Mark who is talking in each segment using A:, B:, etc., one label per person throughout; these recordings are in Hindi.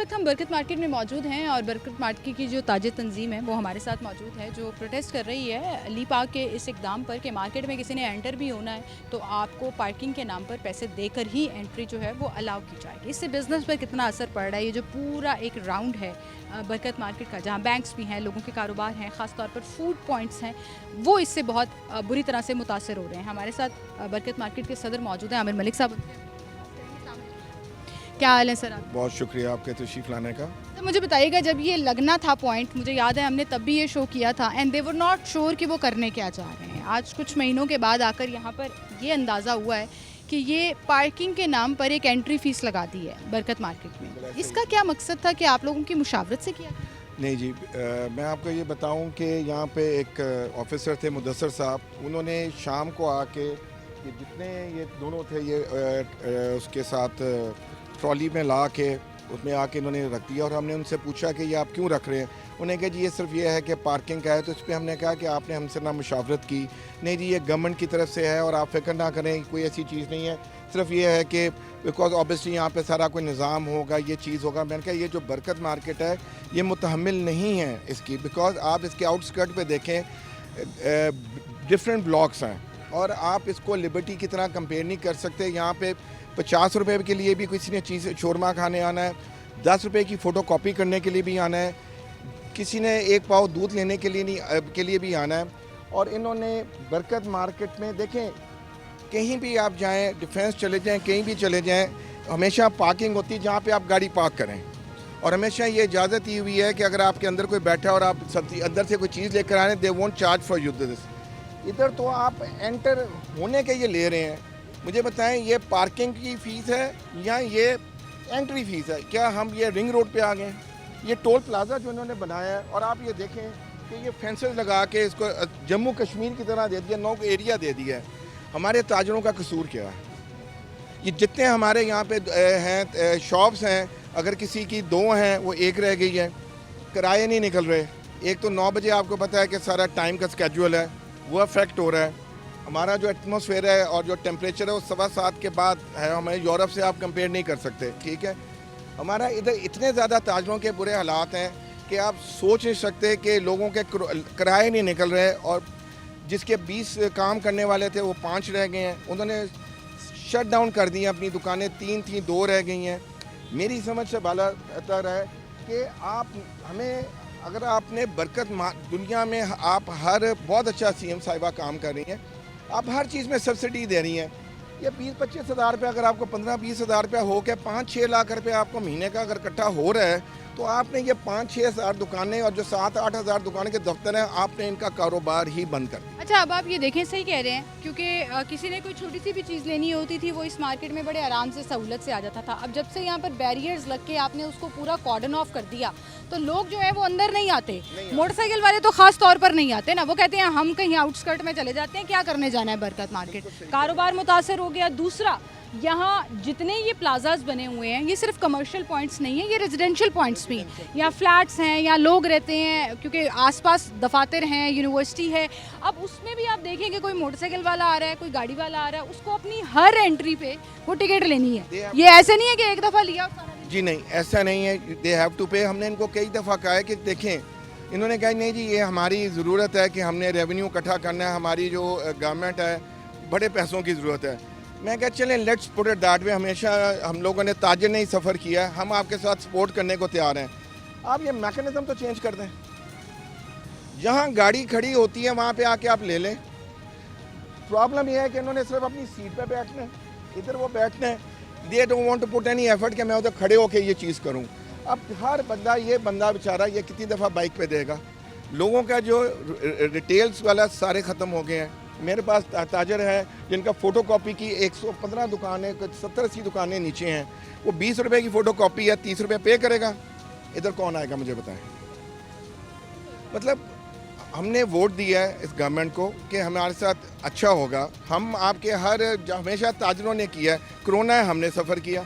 A: वक्त हम बरकत मार्केट में मौजूद हैं और बरकत मार्केट की जो ताजिर तंजीम है वो हमारे साथ मौजूद है, जो प्रोटेस्ट कर रही है ली पार्क के इस इकदाम पर कि मार्केट में किसी ने एंटर भी होना है तो आपको पार्किंग के नाम पर पैसे देकर ही एंट्री जो है वो अलाउ की जाएगी। इससे बिज़नेस पर कितना असर पड़ रहा है, ये जो पूरा एक राउंड है बरकत मार्केट का, जहाँ बैंक्स भी हैं, लोगों के कारोबार हैं, ख़ास तौर पर फूड पॉइंट्स हैं, वो इससे बहुत बुरी तरह से मुतासर हो रहे हैं। हमारे साथ बरकत मार्केट के सदर मौजूद हैं, आमिर मलिक साहब। क्या हाल है सर आप?
B: बहुत शुक्रिया आपके तशरीफ़ लाने का।
A: तो मुझे बताइएगा, जब ये लगना था पॉइंट, मुझे याद है हमने तब भी ये शो किया था and they were not sure कि वो करने क्या चाह रहे हैं। आज कुछ महीनों के बाद आकर यहाँ पर ये अंदाज़ा हुआ है कि ये पार्किंग के नाम पर एक एंट्री फ़ीस लगा दी है बरकत मार्केट में। इसका क्या मकसद था कि आप लोगों की मुशावरत से किया?
B: नहीं जी, मैं आपको ये बताऊं कि यहाँ पे एक ऑफिसर थे मुदस्सर साहब, उन्होंने शाम को आके ये जितने ये दोनों थे ये उसके साथ ट्रॉली में ला के उसमें आके इन्होंने रख दिया और हमने उनसे पूछा कि ये आप क्यों रख रहे हैं। उन्हें कहा जी ये सिर्फ ये है कि पार्किंग का है। तो इस पर हमने कहा कि आपने हमसे ना मुशावरत की। नहीं जी, ये गवर्नमेंट की तरफ से है और आप फिक्र ना करें, कोई ऐसी चीज़ नहीं है, सिर्फ ये है कि बिकॉज ऑब्वियसली यहाँ पे सारा कोई निज़ाम होगा, ये चीज़ होगा। मैंने कहा ये जो बरकत मार्केट है ये मुतहम्मिल नहीं है इसकी, बिकॉज आप इसके आउटस्कर्ट पे देखें डिफरेंट ब्लॉक्स हैं और आप इसको लिबर्टी की तरह कंपेयर नहीं कर सकते। यहाँ पे 50 रुपये के लिए भी किसी ने चीज़ शोरमा खाने आना है, 10 रुपये की फ़ोटो कॉपी करने के लिए भी आना है, किसी ने एक पाव दूध लेने के लिए भी आना है। और इन्होंने बरकत मार्केट में देखें, कहीं भी आप जाएं, डिफेंस चले जाएं, कहीं भी चले जाएं, हमेशा पार्किंग होती है जहाँ पे आप गाड़ी पार्क करें। और हमेशा ये इजाज़त दी हुई है कि अगर आपके अंदर कोई बैठा है और आप सब्जी अंदर से कोई चीज़ लेकर आ रहे हैं, they won't charge for you this. इधर तो आप एंटर होने के ये ले रहे हैं। मुझे बताएं, ये पार्किंग की फ़ीस है या ये एंट्री फ़ीस है? क्या हम ये रिंग रोड पे आ गए? ये टोल प्लाजा जो इन्होंने बनाया है, और आप ये देखें कि ये फेंसेस लगा के इसको जम्मू कश्मीर की तरह दे दिया, नौ एरिया दे दिया है। हमारे ताजरों का कसूर क्या है? ये जितने हमारे यहाँ पे हैं शॉप्स हैं, अगर किसी की 2 हैं वो 1 रह गई है, किराए नहीं निकल रहे। एक तो 9 बजे आपको पता है कि सारा टाइम का स्केड्यूल है, वो अफेक्ट हो रहा है। हमारा जो एटमॉस्फेयर है और जो टेम्परेचर है वो 7:15 के बाद है। हमें यूरोप से आप कंपेयर नहीं कर सकते, ठीक है। हमारा इधर इतने ज़्यादा ताजरों के बुरे हालात हैं कि आप सोच नहीं सकते कि लोगों के किराए नहीं निकल रहे, और जिसके 20 काम करने वाले थे वो 5 रह गए हैं। उन्होंने शट डाउन कर दी हैं अपनी दुकानें, 3 थी 2 रह गई हैं। मेरी समझ से बाला तर है कि आप हमें, अगर आपने बरकत दुनिया में आप हर बहुत अच्छा CM साहिबा काम कर रही हैं, आप हर चीज़ में सब्सिडी दे रही हैं। ये 20-25 हज़ार रुपये अगर आपको 15-20 हज़ार रुपया हो के 5-6 लाख रुपये आपको महीने का अगर इकट्ठा हो रहा है, तो आपने ये 5-6 हज़ार दुकानें और जो 7-8 हज़ार दुकानें के दफ्तर हैं, आपने इनका कारोबार ही बंद कर दिया।
A: अच्छा, अब आप ये देखें, सही कह रहे हैं, क्योंकि किसी ने कोई छोटी सी भी चीज़ लेनी होती थी वो इस मार्केट में बड़े आराम से सहूलत से आ जाता था। अब जब से यहाँ पर बैरियर्स लग के आपने उसको पूरा कॉर्डन ऑफ कर दिया, तो लोग जो है वो अंदर नहीं आते। मोटरसाइकिल वाले तो खास तौर पर नहीं आते ना, वो कहते हैं हम कहीं आउटस्कर्ट में चले जाते हैं, क्या करने जाना है बरकत मार्केट। कारोबार मुतासर हो गया। दूसरा, यहाँ जितने ये प्लाजाज बने हुए हैं, ये सिर्फ कमर्शियल पॉइंट्स नहीं है, ये रेजिडेंशियल पॉइंट्स भी हैं। यहाँ फ्लैट्स हैं, यहाँ लोग रहते हैं, क्योंकि आसपास दफातर हैं, यूनिवर्सिटी है। अब उसमें भी आप देखेंगे कोई मोटरसाइकिल वाला आ रहा है, कोई गाड़ी वाला आ रहा है, उसको अपनी हर एंट्री पे वो टिकट लेनी है। ये ऐसे नहीं है कि एक दफ़ा लिया।
B: जी नहीं, ऐसा नहीं है, दे हैव टू पे। हमने इनको कई दफ़ा कहा है कि देखें, इन्होंने कहा नहीं जी ये हमारी ज़रूरत है कि हमने रेवेन्यू इकट्ठा करना है, हमारी जो गवर्नमेंट है बड़े पैसों की ज़रूरत है। मैं कहा चलें, let's put it that way. हमेशा हम लोगों ने ताजिर ने ही सफ़र किया है, हम आपके साथ सपोर्ट करने को तैयार हैं। आप ये मैकेनिज़्म तो चेंज कर दें, जहाँ गाड़ी खड़ी होती है वहाँ पे आके आप ले लें। प्रॉब्लम यह है कि इन्होंने सिर्फ अपनी सीट पे बैठना है, इधर वो बैठना है। They don't want to put any effort कि मैं उधर खड़े होके ये चीज़ करूँ। अब हर बंदा, ये बंदा बेचारा ये कितनी दफ़ा बाइक पे देगा। लोगों का जो रिटेल्स वाला सारे ख़त्म हो गए हैं। मेरे पास ताजर है जिनका फ़ोटो कॉपी की 115 दुकानें, 70-80 दुकानें नीचे हैं। वो 20 रुपये की फ़ोटो कॉपी या 30 रुपये पे करेगा। इधर कौन आएगा मुझे बताएं। मतलब हमने वोट दिया है इस गवर्नमेंट को कि हमारे साथ अच्छा होगा। हम आपके हमेशा ताजरों ने किया है। कोरोना है, हमने सफ़र किया,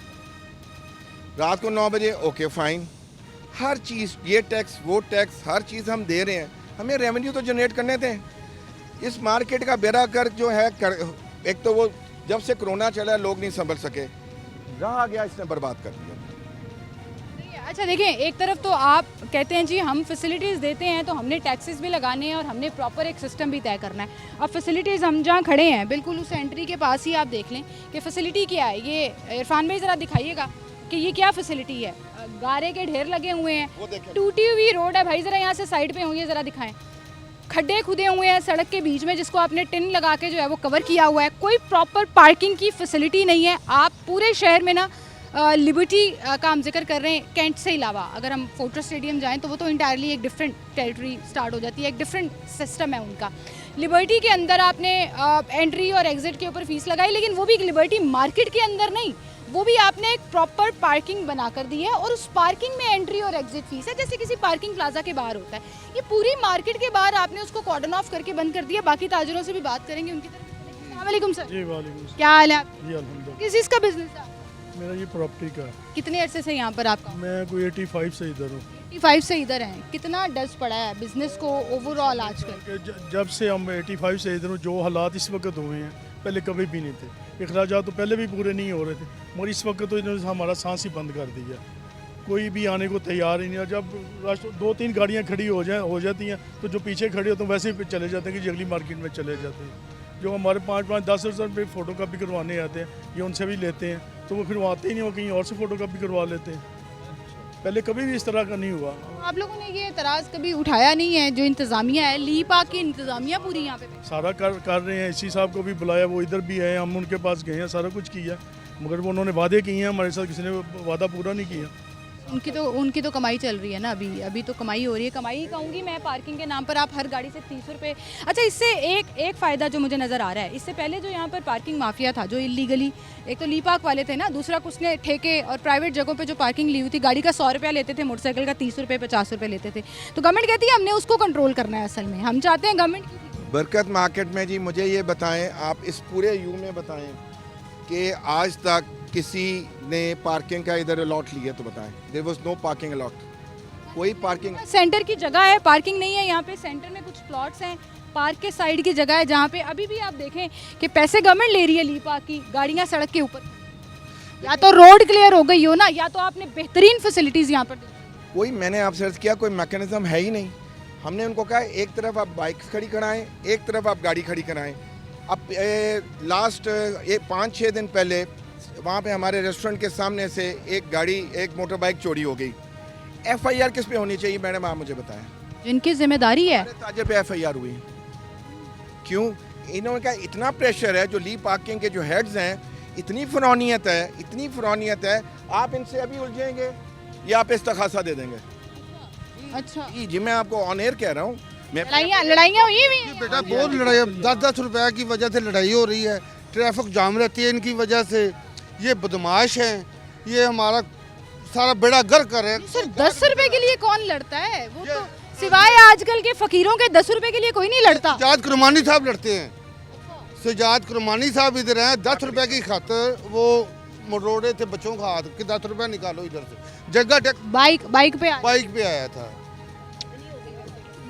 B: रात को 9 बजे ओके फ़ाइन, हर चीज़, ये टैक्स वो टैक्स, हर चीज़ हम दे रहे हैं। हमें रेवेन्यू तो जनरेट करने थे। इस मार्केट का बेड़ा गर्क जो है एक तो वो जब से कोरोना चला लोग नहीं संभल सके, रहा गया, इसने बर्बाद कर दिया।
A: अच्छा देखें, एक तरफ तो आप कहते हैं जी हम फैसिलिटीज़ देते हैं तो हमने टैक्सेस भी लगाने हैं और हमने प्रॉपर एक सिस्टम भी तय करना है। अब फैसिलिटीज़ हम जहाँ खड़े हैं बिल्कुल उस एंट्री के पास ही आप देख लें कि फ़ैसिलिटी क्या है। ये इरफान भाई ज़रा दिखाइएगा कि ये क्या फ़ैसिलिटी है। गारे के ढेर लगे हुए हैं, टूटी हुई रोड है भाई, ज़रा यहाँ से साइड पे होंगे, ज़रा दिखाएं। खड्डे खुदे हुए हैं सड़क के बीच में जिसको आपने टिन लगा के जो है वो कवर किया हुआ है। कोई प्रॉपर पार्किंग की फैसिलिटी नहीं है। आप पूरे शहर में ना लिबर्टी का हम जिक्र कर रहे हैं, कैंट से अलावा अगर हम फोर्ट्रेस स्टेडियम जाएं तो वो तो इंटायरली एक डिफरेंट टेरिटरी स्टार्ट हो जाती है, एक डिफरेंट सिस्टम है उनका। लिबर्टी के अंदर आपने एंट्री और एग्जिट के ऊपर फीस लगाई, लेकिन वो भी लिबर्टी मार्केट के अंदर नहीं, वो भी आपने एक प्रॉपर पार्किंग बना कर दी है और उस पार्किंग में एंट्री और एग्जिट फीस है जैसे किसी पार्किंग प्लाजा के बाहर होता है। ये पूरी मार्केट के बाहर आपने उसको कॉर्डन ऑफ करके बंद कर दिया। बाकी ताजरों से भी बात करेंगे उनकी तरफ। अस्सलाम वालेकुम सर।
C: जी वालेकुम।
A: क्या हाल है?
C: जी अल्हम्दुलिल्लाह।
A: किस चीज़ का बिजनेस है?
C: मेरा ये प्रॉपर्टी का है।
A: कितने अरसे से यहाँ पर आपका?
C: मैं कोई 85 से इधर हूँ।
A: 85 से इधर हैं। कितना डस्ट पड़ा है बिजनेस को ओवरऑल आजकल?
C: जब से हम 85 से इधर हूँ, जो हालात इस वक्त हुए हैं पहले कभी भी नहीं थे। अखराजात तो पहले भी पूरे नहीं हो रहे थे, मगर इस वक्त तो इन्होंने हमारा सांस ही बंद कर दिया। कोई भी आने को तैयार ही नहीं है। जब 2-3 गाड़ियाँ खड़ी हो जाती हैं तो जो पीछे खड़े होते हैं वैसे ही चले जाते हैं कि अगली मार्केट में चले जाते हैं। जो हमारे 5-5, 10 रुपये फ़ोटो कापी करवाने आते हैं, ये उनसे भी लेते हैं, तो वो फिर वो आते ही नहीं, वो कहीं और से फ़ोटो कापी करवा लेते हैं। पहले कभी भी इस तरह का नहीं हुआ।
A: आप लोगों ने ये एतराज़ कभी उठाया नहीं है? जो इंतज़ामिया है, ली पाक की इंतज़ामिया पूरी यहाँ पे
C: सारा कर रहे हैं। इसी साहब को भी बुलाया, वो इधर भी है, हम उनके पास गए हैं, सारा कुछ किया, मगर वो उन्होंने वादे किए हैं हमारे साथ, किसी ने वादा पूरा नहीं किया।
A: उनकी तो कमाई चल रही है ना, अभी तो कमाई हो रही है। कमाई कहूँगी मैं, पार्किंग के नाम पर आप हर गाड़ी से 30 रुपये। अच्छा, इससे एक फ़ायदा जो मुझे नज़र आ रहा है, इससे पहले जो यहाँ पर पार्किंग माफिया था, जो इलीगली, एक तो ली पाक वाले थे ना, दूसरा कुछ ने ठेके और प्राइवेट जगहों पे जो पार्किंग ली हुई थी, गाड़ी का 100 रुपया लेते थे, मोटरसाइकिल का 30 रुपये 50 रुपये लेते थे। तो गवर्नमेंट कहती है हमने उसको कंट्रोल करना है। असल में हम चाहते हैं गवर्नमेंट
B: बरकत मार्केट में जी, मुझे ये बताएं, आप इस पूरे यू में बताएं कि आज तक किसी ने पार्किंग का इधर अलॉट लिया तो बताएं। There was no parking allot, कोई पार्किंग।
A: सेंटर की जगह है, पार्किंग नहीं है यहाँ पे। सेंटर में कुछ प्लॉट्स हैं, पार्क के साइड की जगह है जहाँ पे अभी भी आप देखें कि पैसे गवर्नमेंट ले रही है ली पाक की, गाड़ियाँ सड़क के ऊपर। या तो रोड क्लियर हो गई हो ना, या तो आपने बेहतरीन फैसिलिटीज़ यहाँ पर दी।
B: कोई, मैंने आपसे अर्ज किया, कोई मैकेनिज्म है ही नहीं। हमने उनको कहा एक तरफ आप बाइक खड़ी कराएं, एक तरफ आप गाड़ी खड़ी कराएं। अब लास्ट 5-6 दिन पहले वहाँ पे हमारे रेस्टोरेंट के सामने से एक मोटर बाइक चोरी हो गई। FIR किस पे होनी चाहिए मैडम, आप मुझे बताएं।
A: जिनकी जिम्मेदारी है।
B: ताजर पे FIR हुई, क्यों? इन्होंने कहा इतना प्रेशर है, जो ली पार्किंग के जो हेड्स हैं, इतनी फ़ुरौनियत है, आप इनसे अभी उलझेंगे या आप इस्तिग़ासा दे देंगे।
A: अच्छा
B: जी, मैं आपको ऑन एयर कह रहा हूँ।
A: लड़ाइयाँ हुई हुई हैं।
D: बेटा बहुत लड़ाई, 10-10 रुपए की वजह से लड़ाई हो रही है, ट्रैफिक जाम रहती है इनकी वजह से। ये बदमाश हैं, ये हमारा सारा बेड़ा गर्क कर रहे हैं।
A: सर 10 रुपए के लिए कौन लड़ता है? वो तो सिवाय आजकल के फकीरों के 10 रुपए के लिए कोई नहीं लड़ता।
D: सजाद कुरमानी साहब लड़ते हैं, सजाद कुरमानी साहब इधर हैं। 10 रुपए की खातर वो मरोड़े थे बच्चों का हाथ कि 10 रुपए निकालो इधर से। जगह
A: बाइक
D: पे आया था,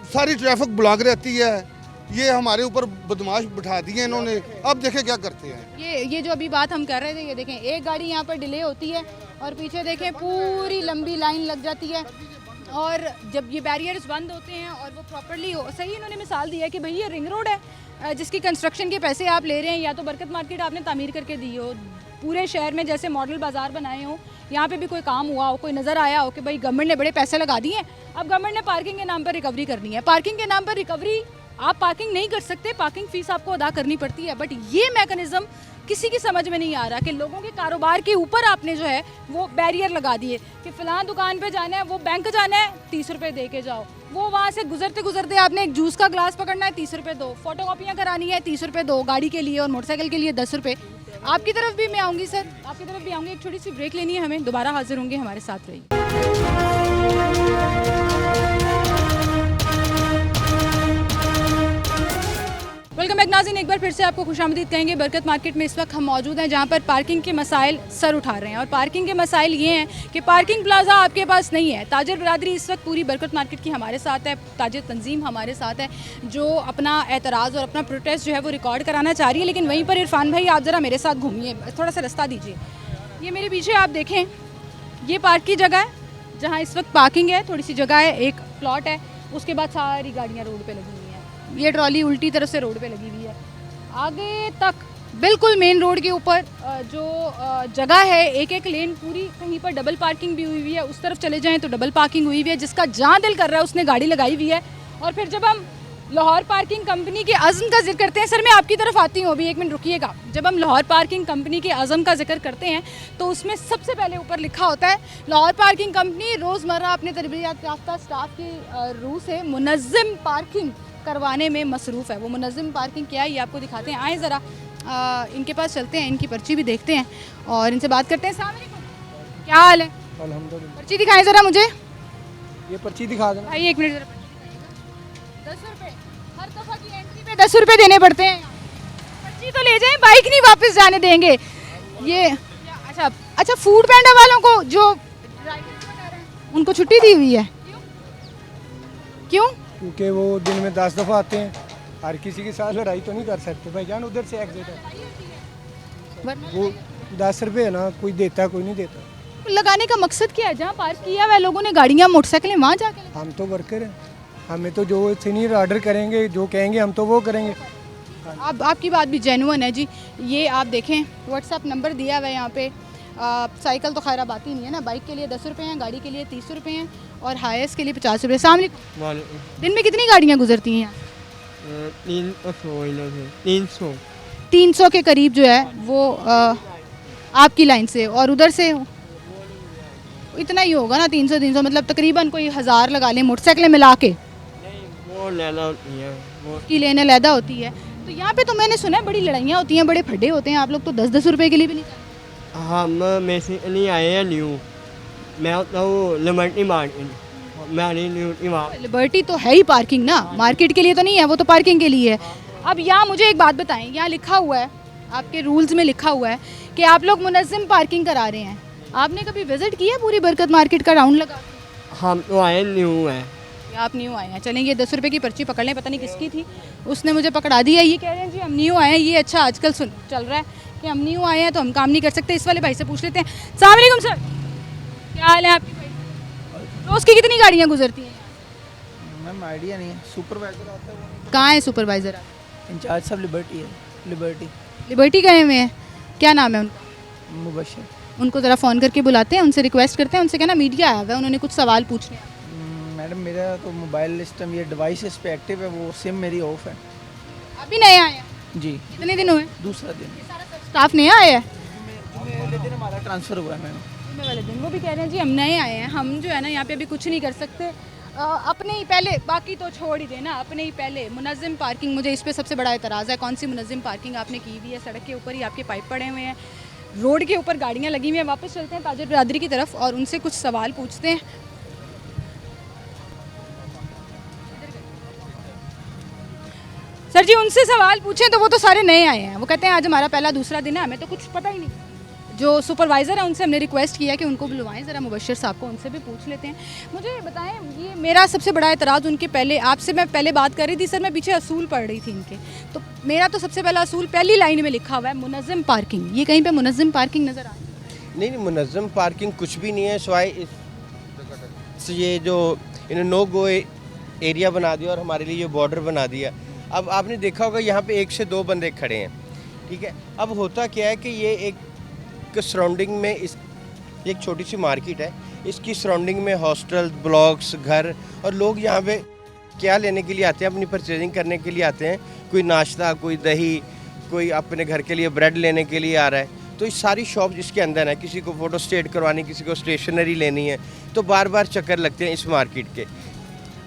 D: सारी ट्रैफिक ब्लॉक रहती है। ये हमारे ऊपर बदमाश बिठा दिए इन्होंने। अब देखें क्या करते हैं।
A: ये जो अभी बात हम कर रहे थे, ये देखें, एक गाड़ी यहाँ पर डिले होती है और पीछे देखें पूरी लंबी लाइन लग जाती है। और जब ये बैरियर्स बंद होते हैं और वो प्रॉपरली सही, इन्होंने मिसाल दी है कि भाई ये रिंग रोड है जिसकी कंस्ट्रक्शन के पैसे आप ले रहे हैं, या तो बरकत मार्केट आपने तामीर करके दी हो, पूरे शहर में जैसे मॉडल बाज़ार बनाए हो, यहाँ पे भी कोई काम हुआ हो, कोई नज़र आया हो कि भाई गवर्नमेंट ने बड़े पैसे लगा दिए हैं, अब गवर्नमेंट ने पार्किंग के नाम पर रिकवरी करनी है। पार्किंग के नाम पर रिकवरी, आप पार्किंग नहीं कर सकते, पार्किंग फ़ीस आपको अदा करनी पड़ती है। बट ये मैकेनिज़्म किसी की समझ में नहीं आ रहा कि लोगों के कारोबार के ऊपर आपने जो है वो बैरियर लगा दिए कि फ़लाँ दुकान पे जाना है, वो बैंक जाना है, 30 रुपये दे के जाओ। वो वहाँ से गुजरते आपने एक जूस का ग्लास पकड़ना है, 30 रुपये दो। फोटो कॉपियाँ करानी है, 30 रुपये दो, गाड़ी के लिए और मोटरसाइकिल के लिए 10 रुपये। आपकी तरफ भी मैं आऊँगी सर, आपकी तरफ भी आऊँगी। एक छोटी सी ब्रेक लेनी है हमें, दोबारा हाजिर होंगे, हमारे साथ रहिए। वेलकम बैक नाज़रीन, एक बार फिर से आपको खुशामदीद कहेंगे। बरकत मार्केट में इस वक्त हम मौजूद हैं जहां पर पार्किंग के मसाइल सर उठा रहे हैं। और पार्किंग के मसाइल ये हैं कि पार्किंग प्लाजा आपके पास नहीं है। ताजर बरादरी इस वक्त पूरी बरकत मार्केट की हमारे साथ है, ताजर तंजीम हमारे साथ है, जो अपना एतराज़ और अपना प्रोटेस्ट जो है वो रिकॉर्ड कराना चाह रही है। लेकिन वहीं पर इरफान भाई, आप ज़रा मेरे साथ घूमिए, थोड़ा सा रास्ता दीजिए। ये मेरे पीछे आप देखें, ये पार्क की जगह है, जहाँ इस वक्त पार्किंग है, थोड़ी सी जगह है, एक प्लॉट है, उसके बाद सारी गाड़ियाँ रोड पे लगी हुई हैं। ये ट्रॉली उल्टी तरफ से रोड पे लगी हुई है। आगे तक बिल्कुल मेन रोड के ऊपर जो जगह है, एक एक लेन पूरी, कहीं पर डबल पार्किंग भी हुई हुई है, उस तरफ चले जाएं तो डबल पार्किंग हुई हुई है। जिसका जहाँ दिल कर रहा है उसने गाड़ी लगाई हुई है। और फिर जब हम लाहौर पार्किंग कंपनी के अज़्म का जिक्र करते हैं, सर मैं आपकी तरफ आती हूँ, अभी एक मिनट रुकिएगा। जब हम लाहौर पार्किंग कंपनी के अज़्म का जिक्र करते हैं तो उसमें सबसे पहले ऊपर लिखा होता है लाहौर पार्किंग कंपनी रोज़मर्रा अपने तरबियत याफ्ता स्टाफ की रूह से मुनज़्ज़म पार्किंग करवाने में मसरूफ़ है। वो मुनज़्ज़म पार्किंग क्या है ये आपको दिखाते हैं। आए ज़रा इनके पास चलते हैं, इनकी पर्ची भी देखते हैं और इनसे बात करते हैं। अस्सलाम वालेकुम, क्या हाल है?
E: अल्हम्दुलिल्लाह।
A: पर्ची दिखाएं ज़रा मुझे।
E: ये पर्ची दिखा देना।
A: भाई एक मिनट ज़रा, 10 रुपये हर दफ़ा की एंट्री पे 10 रुपये देने पड़ते हैं। पर्ची तो ले जाएं, बाइक नहीं वापस जाने देंगे ये। अच्छा अच्छा, फूड पैंडा वालों को जो ड्राइवर्स वगैरह हैं उनको छुट्टी दी हुई है, क्यों?
E: क्योंकि वो दिन में 10 दफ़ा आते हैं, हर किसी के साथ लड़ाई तो नहीं कर सकते भाईजान। उधर से एग्जिट है, वो 10 रुपये है ना, कोई देता है कोई नहीं देता।
A: लगाने का मकसद क्या है? जहाँ पार्क किया हुआ है लोगों ने गाड़ियाँ मोटरसाइकिलें, वहाँ जाके
E: हम तो वर्कर हैं, हमें तो जो सीनियर ऑर्डर करेंगे, जो कहेंगे हम तो वो करेंगे।
A: अब आपकी बात भी जेन्युइन है जी। ये आप देखें व्हाट्सएप नंबर दिया हुआ है यहाँ पे। साइकिल तो खैर अब आती नहीं है ना, बाइक के लिए 10 रुपये हैं, गाड़ी के लिए 30 रुपये हैं और हाईएस के लिए 50 रुपये। सामने दिन में कितनी गाड़ियाँ गुजरती हैं यहाँ? 300 के करीब जो है वो आपकी लाइन से, और उधर से इतना ही होगा ना, 300 मतलब तकरीबन कोई 1000 लगा लें मोटरसाइकिलें मिला के।
F: वो लेना होती है वो।
A: की लेने लैदा होती है। तो यहाँ पे तो मैंने सुना है बड़ी लड़ाइयाँ होती हैं, बड़े फड्डे होते हैं। आप लोग तो 10-10 रुपए के लिए भी नहीं जाते।
F: हम में से नहीं आए हैं न्यू, मैं होता हूँ लिबर्टी मार्केट, मैं नहीं लिबर्टी मार्केट।
A: लिबर्टी तो है ही पार्किंग ना, मार्केट के लिए तो नहीं है, वो तो पार्किंग के लिए है। अब यहाँ मुझे एक बात बताएं, यहाँ लिखा हुआ है, आपके रूल्स में लिखा हुआ है कि आप लोग मुनज़्ज़म पार्किंग करा रहे हैं। आपने कभी विजिट किया पूरी बरकत मार्केट का राउंड लगा?
F: हम तो आए न्यू हैं।
A: आप न्यू आए हैं, चलेंगे 10 रुपये की पर्ची पकड़ लें, पता नहीं किसकी थी, उसने मुझे पकड़ा दिया। ये कह रहे हैं जी हम न्यू आए हैं। ये अच्छा आजकल चल रहा है कि हम न्यू आए हैं तो हम काम नहीं कर सकते। इस वाले भाई से पूछ लेते हैं। अस्सलाम वालेकुम सर, क्या हाल है आपकी? रोज़ की कितनी गाड़ियाँ गुजरती हैं?
G: मैम आइडिया नहीं है, सुपरवाइजर आता है वो।
A: कहाँ है सुपरवाइज़र?
G: इंचार्ज सब लिबर्टी है, लिबर्टी
A: लिबर्टी गए हुए हैं, क्या नाम है उनका?
G: मुबशर।
A: उनको ज़रा फ़ोन करके बुलाते हैं, उनसे रिक्वेस्ट करते हैं, उनसे कहना मीडिया आया हुआ है, उन्होंने कुछ सवाल पूछने हैं।
G: मैडम मेरा तो मोबाइल सिस्टम ये डिवाइस इस पे एक्टिव है, वो सिम मेरी ऑफ है।
A: अभी नए आए हैं?
G: जी
A: कितने दिन हुए?
G: दूसरा दिन,
A: स्टाफ नया आया है?
G: जुमे दिन हमारा ट्रांसफ़र हुआ है मैम।
A: जुम्मे वाले दिन वो भी कह रहे हैं जी हम नए आए हैं, हम जो है ना यहाँ पे अभी कुछ नहीं कर सकते। अपने ही पहले, बाकी तो छोड़ ही देना, अपने ही पहले मुनज़्ज़म पार्किंग, मुझे इस पर सबसे बड़ा एतराज़ है। कौन सी मुनज़्ज़म पार्किंग आपने की हुई है? सड़क के ऊपर ही आपके पाइप पड़े हुए हैं, रोड के ऊपर गाड़ियाँ लगी हुई हैं। वापस चलते हैं ताजर बिरादरी की तरफ और उनसे कुछ सवाल पूछते हैं। सर जी उनसे सवाल पूछें तो वो तो सारे नए आए हैं, वो कहते हैं आज हमारा पहला दूसरा दिन है, हमें तो कुछ पता ही नहीं। जो सुपरवाइज़र है उनसे हमने रिक्वेस्ट किया कि उनको बुलवाएं, ज़रा मुबशर साहब को, उनसे भी पूछ लेते हैं। मुझे बताएं, ये मेरा सबसे बड़ा एतराज़ उनके पहले, आपसे मैं पहले बात कर रही थी सर, मैं पीछे असूल पढ़ रही थी इनके, तो मेरा तो सबसे पहला असूल पहली लाइन में लिखा हुआ है मुनज़्ज़म पार्किंग। ये कहीं पर मुनज़्ज़म पार्किंग नज़र आ रही है?
H: नहीं, मुनज़्ज़म पार्किंग कुछ भी नहीं है, सिवाय इस ये जो इन्होंने नो गो एरिया बना दिया और हमारे लिए ये बॉर्डर बना दिया। अब आपने देखा होगा यहाँ पे 1 से 2 बंदे खड़े हैं, ठीक है। अब होता क्या है कि ये एक सराउंडिंग में एक छोटी सी मार्केट है, इसकी सराउंडिंग में हॉस्टल, ब्लॉक्स, घर, और लोग यहाँ पे क्या लेने के लिए आते हैं? अपनी परचेजिंग करने के लिए आते हैं। कोई नाश्ता, कोई दही, कोई अपने घर के लिए ब्रेड लेने के लिए आ रहा है। तो ये सारी शॉप जिसके अंदर है, किसी को फ़ोटो स्टेट करवानी, किसी को स्टेशनरी लेनी है, तो बार बार चक्कर लगते हैं इस मार्केट के।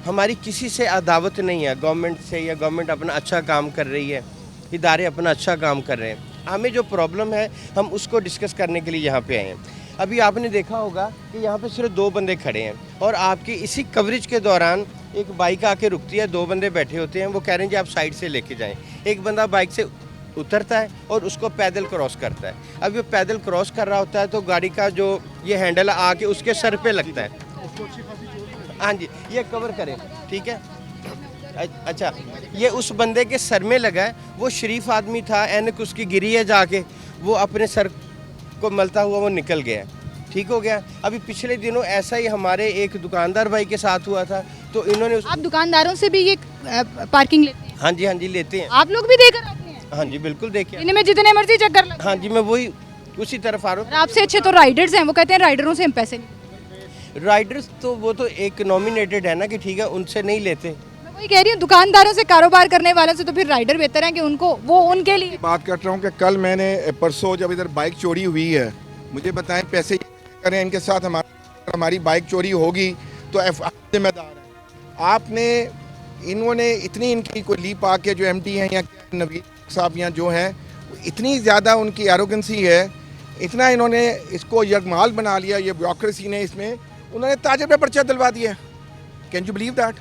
H: हमारी किसी से अदावत नहीं है गवर्नमेंट से, या गवर्नमेंट अपना अच्छा काम कर रही है, इदारे अपना अच्छा काम कर रहे हैं। हमें जो प्रॉब्लम है हम उसको डिस्कस करने के लिए यहाँ पे आए हैं। अभी आपने देखा होगा कि यहाँ पे सिर्फ 2 बंदे खड़े हैं और आपकी इसी कवरेज के दौरान एक बाइक आके रुकती है, 2 बंदे बैठे होते हैं, वो कह रहे हैं जी आप साइड से लेके जाएँ। एक बंदा बाइक से उतरता है और उसको पैदल क्रॉस करता है। अब ये पैदल क्रॉस कर रहा होता है तो गाड़ी का जो ये हैंडल आके उसके सर पे लगता है। हाँ जी, ये कवर करें, ठीक है। अच्छा, ये उस बंदे के सर में लगा है, वो शरीफ आदमी था, ऐनक उसकी गिरी है जाके, वो अपने सर को मलता हुआ वो निकल गया। ठीक हो गया। अभी पिछले दिनों ऐसा ही हमारे एक दुकानदार भाई के साथ हुआ था, तो इन्होंने
A: आप दुकानदारों से भी ये पार्किंग लेते हैं?
H: हाँ जी लेते हैं।
A: आप लोग भी देकर आते हैं?
H: हाँ जी बिल्कुल, देखिए।
A: इनमें जितने मर्जी चक्कर लगे।
H: हाँ जी, मैं वही उसी तरफ आ रहा
A: और आपसे अच्छे तो राइडर्स हैं, वो कहते हैं राइडरों से हम पैसे नहीं।
H: हूँ। राइडर्स तो वो तो एक नॉमिनेटेड है ना कि ठीक है, उनसे नहीं लेते।
A: मैं वही कह रही हूँ, दुकानदारों से, कारोबार करने वालों से तो फिर राइडर बेहतर है कि उनको वो उनके लिए।
B: बात कर रहा हूँ कि कल मैंने परसों जब इधर बाइक चोरी हुई है, मुझे बताएं पैसे करें इनके साथ, हमारी बाइक चोरी होगी तो जिम्मेदार है। आपने इन्होंने इतनी इनकी कोई लीप आके जो एमडी हैं या नवीद साहब या जो हैं, इतनी ज़्यादा उनकी एरोगेंसी है, इतना इन्होंने इसको यगमाल बना लिया, ये ब्यूरोक्रेसी ने, इसमें उन्होंने ताजर पे पर्चा दिलवा दिया। Can you believe that?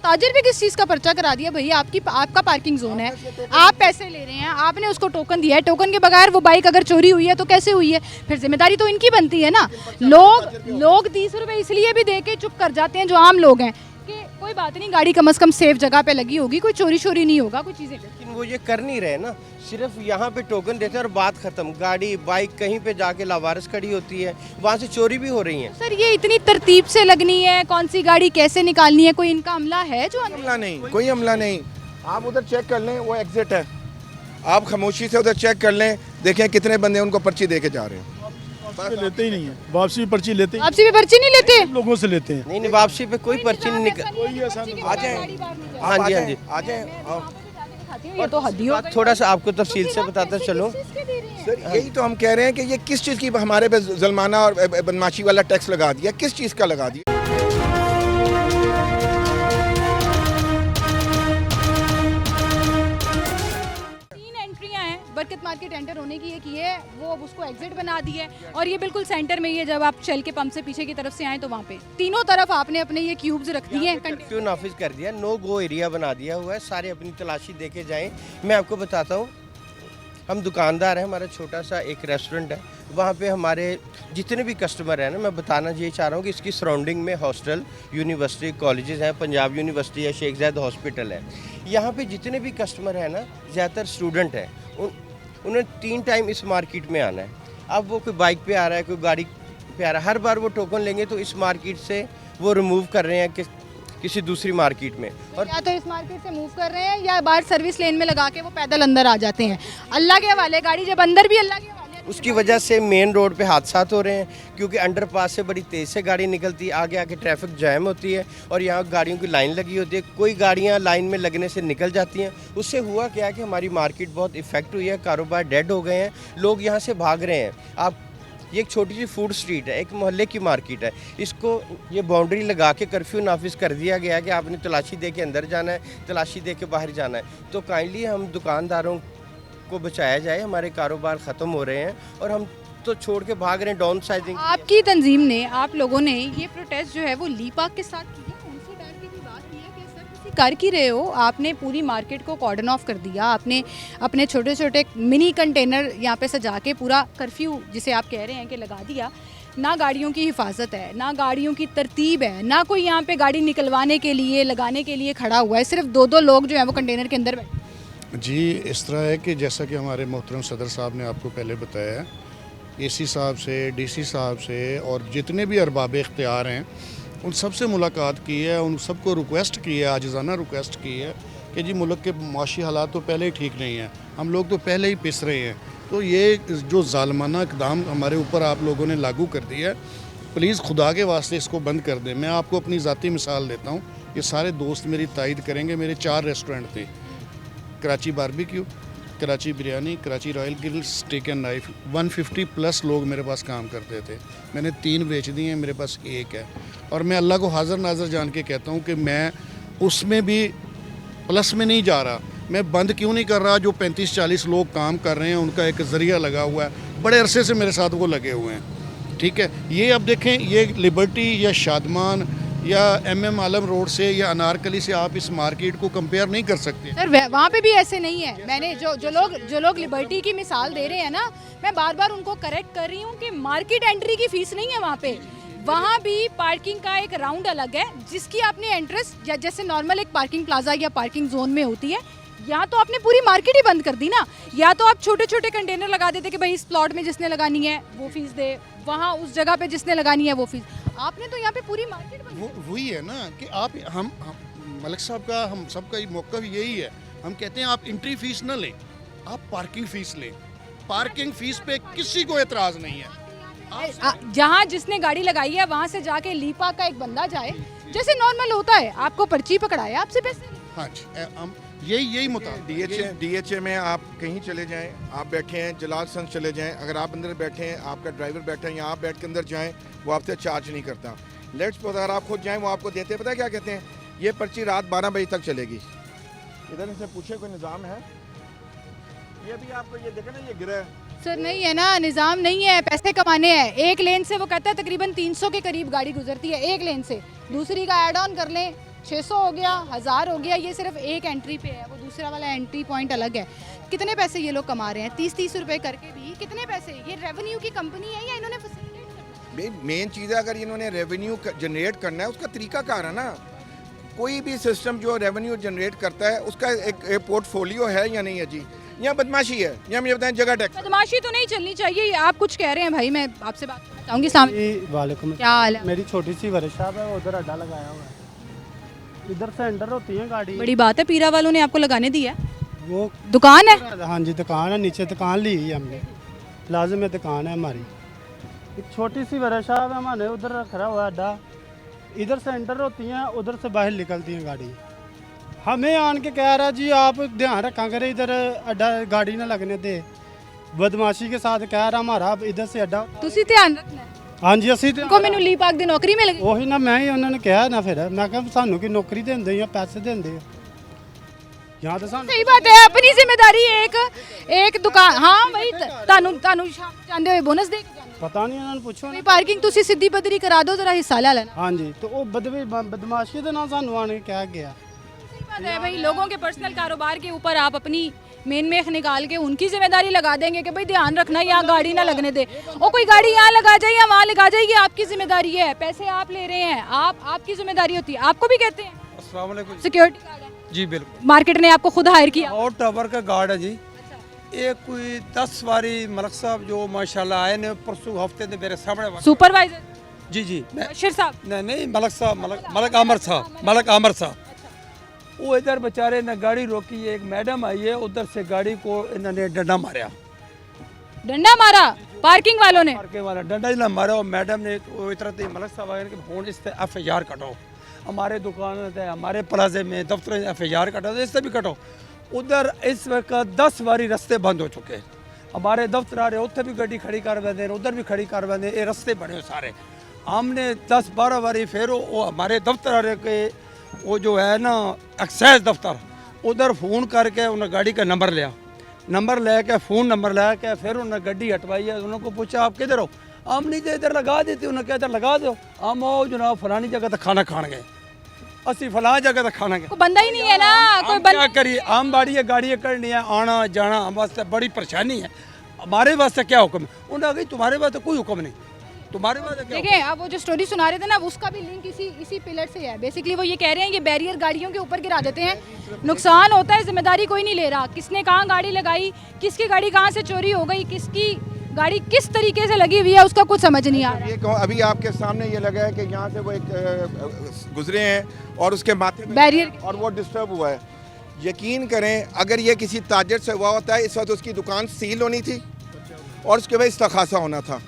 A: ताजर भी किस चीज़ का पर्चा करा दिया भैया? आपका पार्किंग जोन है, आप पैसे ले रहे हैं, आपने उसको टोकन दिया है, टोकन के बगैर वो बाइक अगर चोरी हुई है तो कैसे हुई है? फिर जिम्मेदारी तो इनकी बनती है ना। लोग 30 रुपए इसलिए भी दे के चुप कर जाते हैं जो आम लोग हैं कि कोई बात नहीं, गाड़ी कम से कम सेफ जगह पे लगी होगी, कोई चोरी नहीं होगा, कोई चीज़ें।
H: लेकिन वो ये कर नहीं रहे ना, सिर्फ यहाँ पे टोकन देते हैं और बात खत्म। गाड़ी बाइक कहीं पे जाके लावारिस खड़ी होती है, वहाँ से चोरी भी हो रही है।
A: सर ये इतनी तरतीब से लगनी है, कौन सी गाड़ी कैसे निकालनी है, कोई इनका अमला है जो?
B: हमला नहीं, कोई हमला नहीं। आप उधर चेक कर लें, वो एग्जिट है, आप खामोशी से उधर चेक कर लें, देखें कितने बंदे उनको पर्ची दे के जा रहे हैं।
C: लेते ही नहीं है, वापसी पर्ची लेते ही
A: वापसी में पर्ची नहीं लेते
C: लोगों से लेते हैं।
H: नहीं, वापसी पे कोई पर्ची नहीं निकल।
B: आ जाए,
H: हाँ जी
B: आ जाए।
A: ये तो हद ही हो गई।
H: थोड़ा सा आपको तफसील से बताता चलो।
B: सर यही तो हम कह रहे हैं कि ये किस चीज़ की हमारे पे जुल्माना और बदमाशी वाला टैक्स लगा दिया, किस चीज़ का लगा दिया?
A: बरकत मार्केट एंटर होने की एक ये है, वो अब उसको एग्जिट बना दिया है और ये बिल्कुल सेंटर में ही है। जब आप शेल के पंप से पीछे की तरफ से आए तो वहाँ पे तीनों तरफ आपने अपने ये क्यूब्स रख दिए हैं।
H: कर्फ्यू नाफिज कर दिया, नो गो एरिया बना दिया हुआ है, सारे अपनी तलाशी देके जाएं। मैं आपको बताता हूँ, हम दुकानदार हैं, हमारा छोटा सा एक रेस्टोरेंट है, वहाँ पे हमारे जितने भी कस्टमर हैं ना, मैं बताना ये चाह रहा हूँ कि इसकी सराउंडिंग में हॉस्टल, यूनिवर्सिटी, कॉलेजेस हैं, पंजाब यूनिवर्सिटी है, शेख ज़ायद हॉस्पिटल है। यहाँ पे जितने भी कस्टमर हैं ना, ज़्यादातर स्टूडेंट हैं, उन्हें 3 टाइम इस मार्केट में आना है। अब वो कोई बाइक पे आ रहा है, कोई गाड़ी पे आ रहा है, हर बार वो टोकन लेंगे तो इस मार्केट से वो रिमूव कर रहे हैं किसी दूसरी मार्केट में, और
A: या तो इस मार्केट से मूव कर रहे हैं या बाहर सर्विस लेन में लगा के वो पैदल अंदर आ जाते हैं। अल्लाह के हवाले, गाड़ी जब अंदर भी अल्लाह के हवाले।
H: उसकी वजह से मेन रोड पे हादसा हो रहे हैं, क्योंकि अंडरपास से बड़ी तेज़ से गाड़ी निकलती है, आगे आके ट्रैफिक जैम होती है और यहाँ गाड़ियों की लाइन लगी होती है। कोई गाड़ियाँ लाइन में लगने से निकल जाती हैं। उससे हुआ क्या कि हमारी मार्केट बहुत इफेक्ट हुई है, कारोबार डेड हो गए हैं, लोग यहाँ से भाग रहे हैं। आप ये एक छोटी सी फूड स्ट्रीट है, एक मोहल्ले की मार्केट है, इसको ये बाउंड्री लगा के कर्फ्यू नाफिज कर दिया गया है कि आपने तलाशी दे के अंदर जाना है, तलाशी दे के बाहर जाना है। तो काइंडली हम दुकानदारों को बचाया जाए, हमारे कारोबार ख़त्म हो रहे हैं और हम तो छोड़ के भाग रहे हैं डाउन साइजिंग।
A: आपकी तंजीम ने, आप लोगों ने ये प्रोटेस्ट जो है वो लीपाक के साथ किया, उनसे डर की भी बात की है कि सर किसी कर की रहे हो, आपने पूरी मार्केट को कॉर्डन ऑफ कर दिया, आपने अपने छोटे छोटे मिनी कंटेनर यहाँ पे सजा के पूरा कर्फ्यू जिसे आप कह रहे हैं कि लगा दिया। ना गाड़ियों की हिफाजत है, ना गाड़ियों की तरतीब है, ना कोई यहाँ पे गाड़ी निकलवाने के लिए, लगाने के लिए खड़ा हुआ है, सिर्फ 2-2 लोग जो है वो कंटेनर के अंदर बैठे।
C: जी, इस तरह है कि जैसा कि हमारे मोहतरम सदर साहब ने आपको पहले बताया है, एसी साहब से, डीसी साहब से और जितने भी अरबाब इख्तियार हैं उन सब से मुलाकात की है, उन सबको रिक्वेस्ट की है, आजिज़ाना रिक्वेस्ट की है कि जी मुल्क के माशी हालात तो पहले ही ठीक नहीं है, हम लोग तो पहले ही पिस रहे हैं, तो ये जो ज़ालमाना इक़दाम हमारे ऊपर आप लोगों ने लागू कर दिया है, प्लीज़ खुदा के वास्ते इसको बंद कर दें। मैं आपको अपनी ज़ाती मिसाल देता हूँ, ये सारे दोस्त मेरी तायद करेंगे। मेरे 4 रेस्टोरेंट थे, Karachi barbecue, Karachi biryani, Karachi royal grill, steak and knife. 150 plus लोग मेरे पास काम करते थे, मैंने 3 बेच दिए हैं, मेरे पास 1 है। और मैं अल्लाह को हाज़र नाज़र जान के कहता हूँ कि मैं उसमें भी प्लस में नहीं जा रहा। मैं बंद क्यों नहीं कर रहा? जो 35-40 लोग काम कर रहे हैं उनका एक ज़रिया लगा हुआ है, बड़े अरसे से मेरे साथ वो लगे हुए हैं, ठीक है। ये अब देखें, ये लिबर्टी या शादमान या MM आलम रोड से या अनारकली से आप इस मार्केट को कंपेयर नहीं कर सकते।
A: सर वहाँ पे भी ऐसे नहीं है। मैंने जो लोग लिबर्टी की मिसाल दे रहे हैं ना, मैं बार बार उनको करेक्ट कर रही हूँ कि मार्केट एंट्री की फ़ीस नहीं है वहाँ पे। वहाँ भी पार्किंग का एक राउंड अलग है जिसकी आपने एंट्रेंस जैसे नॉर्मल एक पार्किंग प्लाजा या पार्किंग जोन में होती है, यहाँ तो आपने पूरी मार्केट ही बंद कर दी ना। या तो आप छोटे छोटे कंटेनर लगा देते कि भाई इस प्लॉट में जिसने लगानी है वो फीस दे, वहाँ उस जगह पे जिसने लगानी है वो फीस। आपने तो यहाँ पे पूरी मार्केट बंद कर दी।
I: वही है ना कि आप हम मलिक साहब का हम सबका मौका भी यही है। हम कहते हैं आप एंट्री फीस ना लें, आप पार्किंग फीस लें। पार्किंग फीस पे किसी को एतराज़ नहीं है।
A: जहाँ जिसने गाड़ी लगाई है वहाँ से जाके लीपा का एक बंदा जाए जैसे नॉर्मल होता है, आपको पर्ची पकड़ाए, आपसे पैसे ले।
I: हाँ जी, हम यही मुताबिक
B: डीएचए में आप कहीं चले जाएं, आप बैठे हैं जलालसंज चले जाएं, अगर आप अंदर बैठे हैं, आपका ड्राइवर बैठा है या आप बैठ के अंदर जाएं, वो आपसे चार्ज नहीं करता। लेट्स अगर आप खुद जाएं वो आपको देते हैं, पता है क्या कहते हैं, ये पर्ची रात 12 बजे तक चलेगी। इधर से पूछे कोई निज़ाम है? ये भी आपको ये देखें ना, ये गिरा है
A: सर नहीं है ना, निज़ाम नहीं है, पैसे कमाने हैं। एक लेन से वो कहता है तकरीबन 300 के करीब गाड़ी गुजरती है एक लेन से, दूसरी का ऐड ऑन कर लें 600 हो गया, 1000 हो गया। ये सिर्फ एक एंट्री पे है, वो दूसरा वाला एंट्री पॉइंट अलग है। कितने पैसे ये लोग कमा रहे हैं? 30-30 रुपए करके भी कितने पैसे? ये रेवेन्यू की कंपनी है या इन्होंने फैसिलिटेट करना है?
B: मेन चीज़ है, अगर इन्होंने रेवेन्यू जनरेट करना है उसका तरीकाकार है ना। कोई भी सिस्टम जो रेवेन्यू जनरेट करता है उसका एक पोर्टफोलियो है या नहीं है जी। यहाँ बदमाशी है, यहाँ मुझे बताएं जगह टैक्स।
A: बदमाशी तो नहीं चलनी चाहिए। आप कुछ कह रहे हैं भाई, मैं आपसे बात करना चाहूँगी। सामने
E: वालेकुम,
A: क्या हाल है?
E: मेरी छोटी सी वर्कशॉप है, उधर अड्डा लगाया हुआ है, इधर से अंडर होती है गाड़ी।
A: बड़ी बात है, पीरा वालों ने आपको लगाने दिया है?
E: वो
A: दुकान है?
E: हाँ जी दुकान है, नीचे दुकान ली हुई है हमने, प्लाजा में दुकान है हमारी। एक छोटी सी वर्कशॉप है, हमने उधर रखा हुआ है अड्डा, इधर से एंटर होती हैं, उधर से बाहर निकलती हैं गाड़ी। हमें आन के कह रहा जी आप ध्यान रखा करें, इधर अड्डा गाड़ी ना लगने दे। बदमाशी के साथ कह रहा हमारा इधर से अड्डा।
A: ਤੁਸੀਂ ਧਿਆਨ ਰੱਖਣਾ ਹੈ।
E: हाँ जी ਅਸੀਂ
A: ਕੋ ਮੈਨੂੰ ਲੀ ਪਾਕ ਦੀ ਨੌਕਰੀ ਮਿਲ ਗਈ।
E: ਉਹੀ ਨਾ ਮੈਂ ਹੀ ਉਹਨਾਂ ਨੇ ਕਿਹਾ ਨਾ, ਫਿਰ ਮੈਂ ਕਿਹਾ ਸਾਨੂੰ ਕੀ ਨੌਕਰੀ ਦਿੰਦੇ ਜਾਂ ਪੈਸੇ ਦਿੰਦੇ ਆ ਜਾਂ ਤਾਂ ਸਾਨੂੰ।
A: सही बात है, अपनी जिम्मेदारी एक दुकान। हाँ भाई ਤੁਹਾਨੂੰ ਸ਼ਾਮ ਜਾਂਦੇ ਹੋਏ ਬੋਨਸ ਦੇ ਕੇ ਜਾਂਦੇ
E: ਪਤਾ ਨਹੀਂ ਉਹਨਾਂ ਨੂੰ ਪੁੱਛੋ
A: ਕੋਈ
E: ਨਾ।
A: ਪਾਰਕਿੰਗ ਤੁਸੀਂ ਸਿੱਧੀ ਬਦਰੀ ਕਰਾ ਦਿਓ, ਜ਼ਰਾ ਹਿੱਸਾ ਲੈ ਲੈਣਾ।
E: हाँ जी, तो वो बदमाशी ਦੇ ਨਾਲ ਸਾਨੂੰ ਆਣ ਕੇ ਕਿਹਾ ਗਿਆ।
A: सही बात है भाई, लोगों के पर्सनल कारोबार के ऊपर आप अपनी मेन मेख निकाल के उनकी जिम्मेदारी लगा देंगे कि भाई ध्यान रखना यहाँ गाड़ी ना लगने दे। और कोई गाड़ी यहाँ लगा जाए या वहाँ लगा जाए, ये आपकी जिम्मेदारी है। पैसे आप ले रहे हैं, आपकी जिम्मेदारी होती है। आपको भी कहते हैं
J: अस्सलाम वालेकुम
A: सिक्योरिटी गार्ड है
J: जी, बिल्कुल।
A: मार्केट ने आपको खुद हायर किया?
J: और टावर का गार्ड है जी। एक कोई 10 वारी मलक साहब जो माशाल्लाह आए ने परसों हफ्ते ने मेरे सामने।
A: सुपरवाइजर
J: जी जी,
A: बशीर साहब?
J: नहीं मलक साहब, मलक आमर साहब। वो इधर बेचारे ने गाड़ी रोकी, एक मैडम आई है, उधर से गाड़ी को इन्होंने डंडा मारा।
A: डंडा मारा पार्किंग वालों ने?
J: पार्किंग वाला डंडा ही ना मारा। और मैडम ने वो इतना मलक साहब आए कि फोन इस FIR कटो, हमारे दुकान है हमारे प्लाजे में दफ्तर FIR कटो, तो इससे भी कटो। उधर इस वक्त 10 बारी रस्ते बंद हो चुके हैं। हमारे दफ्तर आ रहे उत्थे भी गड्डी खड़ी कर दें, उधर भी खड़ी कर दें, ये रस्ते बने हो सारे। हमने 10-12 बारी फिर वो हमारे दफ्तर आ रहे के वो जो है ना एक्साइज दफ्तर, उधर फ़ोन करके उन्हें गाड़ी का नंबर लिया, नंबर लेके फ़ोन नंबर लेके फिर उन्हें गड्डी हटवाई है। उन्होंने को पूछा आप किधर हो? हम नहीं तो इधर लगा देते। उन्हें कहा इधर लगा दो। हम आओ जनाब फलानी जगह तो खाना खान गए, असी फलां जगह तो खाना गए।
A: कोई बंदा ही नहीं है ना, कोई
J: क्या करिए, आम गाड़ी करनी है, आना जाना हम वास्ते बड़ी परेशानी है। हमारे वास्ते क्या हुक्म है? उन्होंने कहा तुम्हारे वास्ते कोई हुक्म नहीं, तुम्हारे वास्ते क्या?
A: देखिए अब वो जो स्टोरी सुना रहे थे ना, उसका भी लिंक इसी पिलर से है। बेसिकली वो ये कह रहे हैं ये बैरियर गाड़ियों के ऊपर गिरा देते हैं, नुकसान होता है, जिम्मेदारी कोई नहीं ले रहा। किसने कहाँ गाड़ी लगाई, किसकी गाड़ी कहाँ से चोरी हो गई, किसकी गाड़ी किस तरीके से लगी हुई है, उसका कुछ समझ नहीं आ रहा।
B: ये कहूँ अभी आपके सामने ये लगा है कि यहाँ से वो एक गुजरे हैं और उसके माथे में
A: बैरियर
B: और वो डिस्टर्ब हुआ है। यकीन करें अगर ये किसी ताजर से हुआ होता है, इस वक्त उसकी दुकान सील होनी थी और उसके बाद इस्तखासा होना था।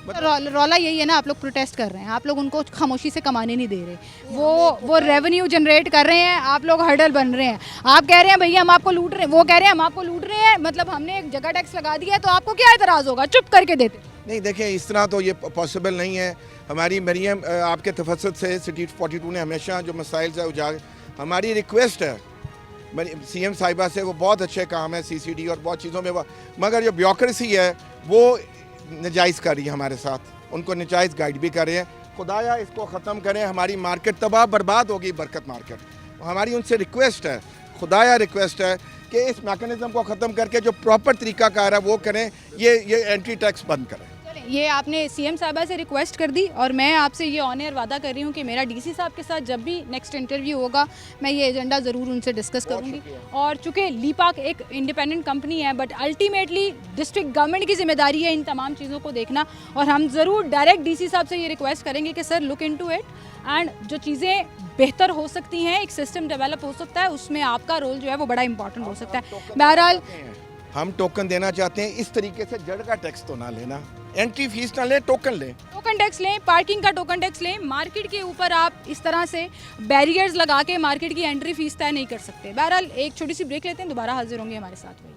A: रौला यही है ना, आप लोग प्रोटेस्ट कर रहे हैं, आप लोग उनको खामोशी से कमाने नहीं दे रहे। वो रेवेन्यू जनरेट कर रहे हैं, आप लोग हर्डल बन रहे हैं। आप कह रहे हैं भैया हम आपको लूट रहे हैं, वो कह रहे हैं हम आपको लूट रहे हैं। मतलब हमने एक जगह टैक्स लगा दिया है तो आपको क्या एतराज़ होगा? चुप करके देते।
B: नहीं देखें, इस तरह तो ये पॉसिबल नहीं है। हमारी मरियम आपके तफसद से सिटी 42 ने हमेशा जो मसाइल से उजागर, हमारी रिक्वेस्ट है CM साहिबा से, वो बहुत अच्छे काम है CCD और बहुत चीज़ों में, मगर जो ब्यूरोक्रेसी है वो नजायज़ कर रही है हमारे साथ, उनको नजायज़ गाइड भी कर रहे हैं। खुदाया इसको ख़त्म करें, हमारी मार्केट तबाह बर्बाद होगी, बरकत मार्केट। हमारी उनसे रिक्वेस्ट है, खुदाया रिक्वेस्ट है कि इस मैकेनिज़्म को ख़त्म करके जो प्रॉपर तरीका कार है वो करें, ये एंट्री टैक्स बंद करें।
A: ये आपने सीएम साहबा से रिक्वेस्ट कर दी और मैं आपसे ये ऑन एयर वादा कर रही हूँ कि मेरा डीसी साहब के साथ जब भी नेक्स्ट इंटरव्यू होगा मैं ये एजेंडा ज़रूर उनसे डिस्कस करूँगी। और चूँकि लीपाक एक इंडिपेंडेंट कंपनी है बट अल्टीमेटली डिस्ट्रिक्ट गवर्नमेंट की जिम्मेदारी है इन तमाम चीज़ों को देखना, और हम ज़रूर डायरेक्ट डीसी साहब से ये रिक्वेस्ट करेंगे कि sir look into it and जो चीज़ें बेहतर हो सकती हैं, एक सिस्टम डेवलप हो सकता है, उसमें आपका रोल जो है वो बड़ा इंपॉर्टेंट हो सकता है। बहरहाल
B: हम टोकन देना चाहते हैं, इस तरीके से जड़ का टैक्स तो ना लेना, एंट्री फीस ना लें, टोकन लें,
A: टोकन टैक्स लें, पार्किंग का टोकन टैक्स लें। मार्केट के ऊपर आप इस तरह से बैरियर्स लगा के मार्केट की एंट्री फीस तय नहीं कर सकते। बहरहाल एक छोटी सी ब्रेक लेते हैं, दोबारा हाजिर होंगे हमारे साथ वही।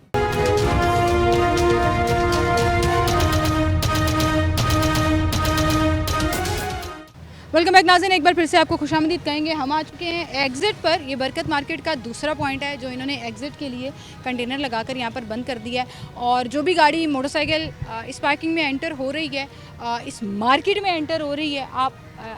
A: वेलकम बैक नाज़रीन, एक बार फिर से आपको खुशामदीद कहेंगे। हम आ चुके हैं एग्ज़िट पर। ये बरकत मार्केट का दूसरा पॉइंट है जो इन्होंने एग्ज़िट के लिए कंटेनर लगाकर यहाँ पर बंद कर दिया है। और जो भी गाड़ी मोटरसाइकिल इस पार्किंग में एंटर हो रही है, इस मार्केट में एंटर हो रही है, आप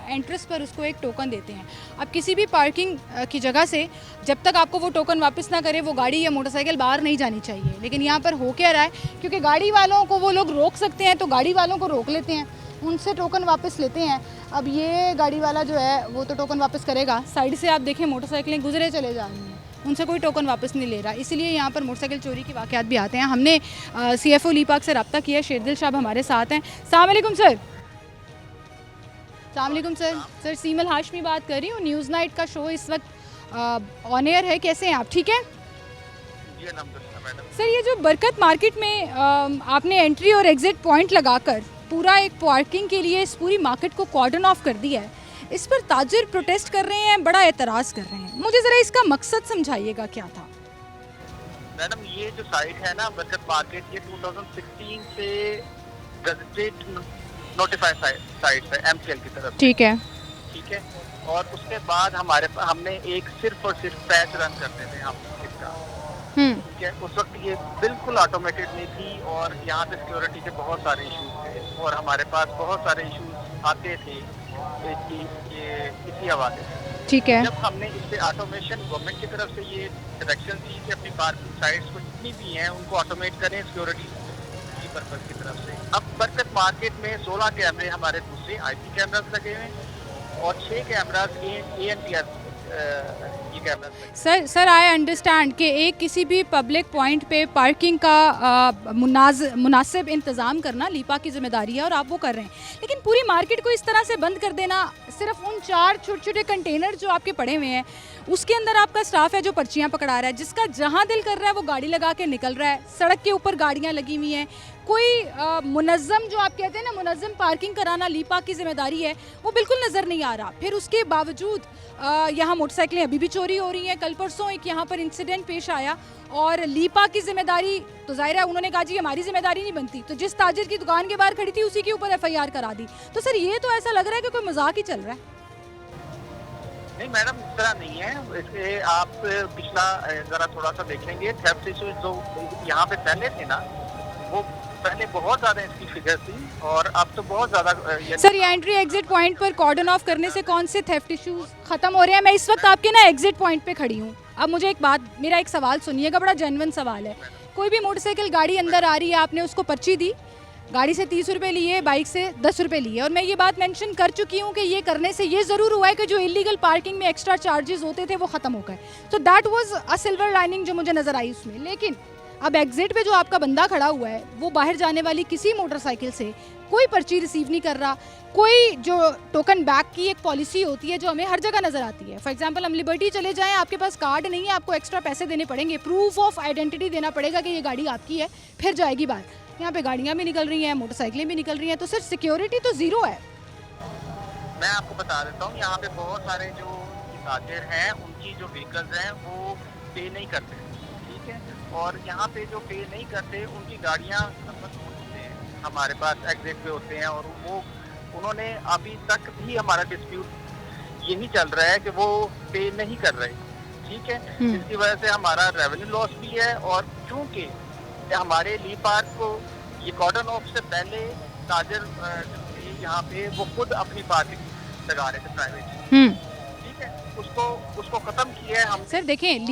A: एंट्रेंस पर उसको एक टोकन देते हैं। अब किसी भी पार्किंग की जगह से जब तक आपको वो टोकन वापस ना करे वो गाड़ी या मोटरसाइकिल बाहर नहीं जानी चाहिए। लेकिन यहाँ पर हो क्या रहा है, क्योंकि गाड़ी वालों को वो लोग रोक सकते हैं तो गाड़ी वालों को रोक लेते हैं, उनसे टोकन वापस लेते हैं। अब ये गाड़ी वाला जो है वो तो टोकन वापस करेगा, साइड से आप देखें मोटरसाइकिलें गुजरे चले जा रही हैं, उनसे कोई टोकन वापस नहीं ले रहा। इसीलिए यहाँ पर मोटरसाइकिल चोरी के वाक़यात भी आते हैं। हमने CFO लीपाक से रब्ता किया, शेरदिल साहब हमारे साथ हैं। अस्सलाम वालेकुम सर। अस्सलाम वालेकुम सर सीमल हाशमी बात कर रही हूँ। न्यूज़ नाइट का शो इस वक्त ऑन एयर है, कैसे हैं आप, ठीक है? सर ये जो बरकत मार्केट में आपने एंट्री और एग्ज़िट पॉइंट लगाकर पूरा एक पार्किंग के लिए इस पूरी मार्केट को कॉर्डन ऑफ कर दिया है, इस पर ताजिर प्रोटेस्ट कर रहे हैं, बड़ा एतराज़ कर रहे हैं। मुझे ज़रा इसका मकसद समझाइएगा क्या था?
K: मैडम ये जो साइट है ना बरकत मार्केट, ये 2016 से गजटेड नोटिफाइड साइट है MCL की तरफ।
A: ठीक है।
K: और उसके बाद हमने एक सिर्फ और सिर्फ पैच रन करते थे हम इसका, ठीक है। उस वक्त ये बिल्कुल ऑटोमेटेड नहीं थी और यहाँ पे सिक्योरिटी के बहुत सारे इश्यूज थे और हमारे पास बहुत सारे इश्यूज आते थे इसी हवाले से।
A: ठीक है।
K: जब हमने इस पे ऑटोमेशन गवर्नमेंट की तरफ से ये डायरेक्शन दी कि अपनी पार्किंग साइट्स को जितनी भी हैं उनको ऑटोमेट करें सिक्योरिटी की पर्पज की तरफ से। अब बरकत मार्केट में 16 कैमरे हमारे दूसरे IP कैमरास लगे हुए हैं और 6 cameras ANPR
A: sir I understand कि एक किसी भी पब्लिक पॉइंट पे पार्किंग का मुनासिब इंतज़ाम करना लीपा की जिम्मेदारी है और आप वो कर रहे हैं, लेकिन पूरी मार्केट को इस तरह से बंद कर देना, सिर्फ उन 4 छोटे छोटे कंटेनर जो आपके पड़े हुए हैं उसके अंदर आपका स्टाफ है जो पर्चियाँ पकड़ा रहा है, जिसका जहाँ दिल कर रहा है वो गाड़ी लगा के निकल रहा है, सड़क के ऊपर गाड़ियाँ लगी हुई हैं, कोई मुनज़्ज़म जो आप कहते हैं ना मुनज़्ज़म पार्किंग कराना लीपा की जिम्मेदारी है वो बिल्कुल नज़र नहीं आ रहा। फिर उसके बावजूद यहाँ मोटरसाइकिलें अभी भी चोरी हो रही हैं। कल परसों एक यहाँ पर इंसिडेंट पेश आया और लीपा की जिम्मेदारी तो जाहिर है उन्होंने कहा जी हमारी जिम्मेदारी नहीं बनती, तो जिस ताजिर की दुकान के बाहर खड़ी थी उसी के ऊपर FIR करा दी। तो सर ये तो ऐसा लग रहा है कि कोई मजाक ही चल रहा है।
K: नहीं मैडम इस तरह नहीं है, इसके आप पिछला जरा थोड़ा सा देखेंगे थेफ्ट इश्यूज जो यहाँ पे पहले थे ना वो पहले बहुत ज़्यादा इसकी फिगर थी और अब तो बहुत ज़्यादा।
A: सर ये एंट्री एग्जिट पॉइंट पर कॉर्डन ऑफ करने से कौन से थेफ्ट इश्यूज खत्म हो रहे हैं? मैं इस वक्त आपके ना एग्जिट पॉइंट पे खड़ी हूँ। अब मुझे एक बात, मेरा एक सवाल सुनिएगा, बड़ा जेन्युइन सवाल है। कोई भी मोटरसाइकिल गाड़ी अंदर आ रही है, आपने उसको पर्ची दी, गाड़ी से 30 रुपये लिए, बाइक से 10 रुपये लिए, और मैं ये बात मेंशन कर चुकी हूँ कि ये करने से ये ज़रूर हुआ है कि जो इलीगल पार्किंग में एक्स्ट्रा चार्जेस होते थे वो ख़त्म हो गए। तो that was a silver lining जो मुझे नज़र आई उसमें। लेकिन अब एग्जिट पे जो आपका बंदा खड़ा हुआ है वो बाहर जाने वाली किसी मोटरसाइकिल से कोई पर्ची रिसीव नहीं कर रहा, कोई जो टोकन बैक की एक पॉलिसी होती है जो हमें हर जगह नज़र आती है। फॉर एग्जांपल हम लिबर्टी चले जाएं, आपके पास कार्ड नहीं है, आपको एक्स्ट्रा पैसे देने पड़ेंगे, प्रूफ ऑफ आइडेंटिटी देना पड़ेगा कि ये गाड़ी आपकी है, फिर जाएगी बाहर। यहाँ पे गाड़ियाँ भी निकल रही हैं, मोटरसाइकिलें भी निकल रही हैं, तो सर सिक्योरिटी तो ज़ीरो है।
K: मैं आपको बता देता हूँ यहाँ पे बहुत सारे जो ताजिर हैं उनकी जो व्हीकल्स हैं वो पे नहीं करते, ठीक है, और यहाँ पे जो पे नहीं करते उनकी गाड़ियाँ हमारे पास एग्जिट पे होते हैं और वो उन्होंने अभी तक भी हमारा डिस्प्यूट यही चल रहा है कि वो पे नहीं कर रहे, ठीक है। इसकी वजह से हमारा रेवेन्यू लॉस भी है और चूँकि हमारे ली पार्क को ये कॉर्डन ऑफ से पहले ताजर यहाँ पे वो खुद अपनी पार्किंग लगा रहे थे प्राइवेट, ठीक है। उसको खत्म किया है हम।
A: सर देखें,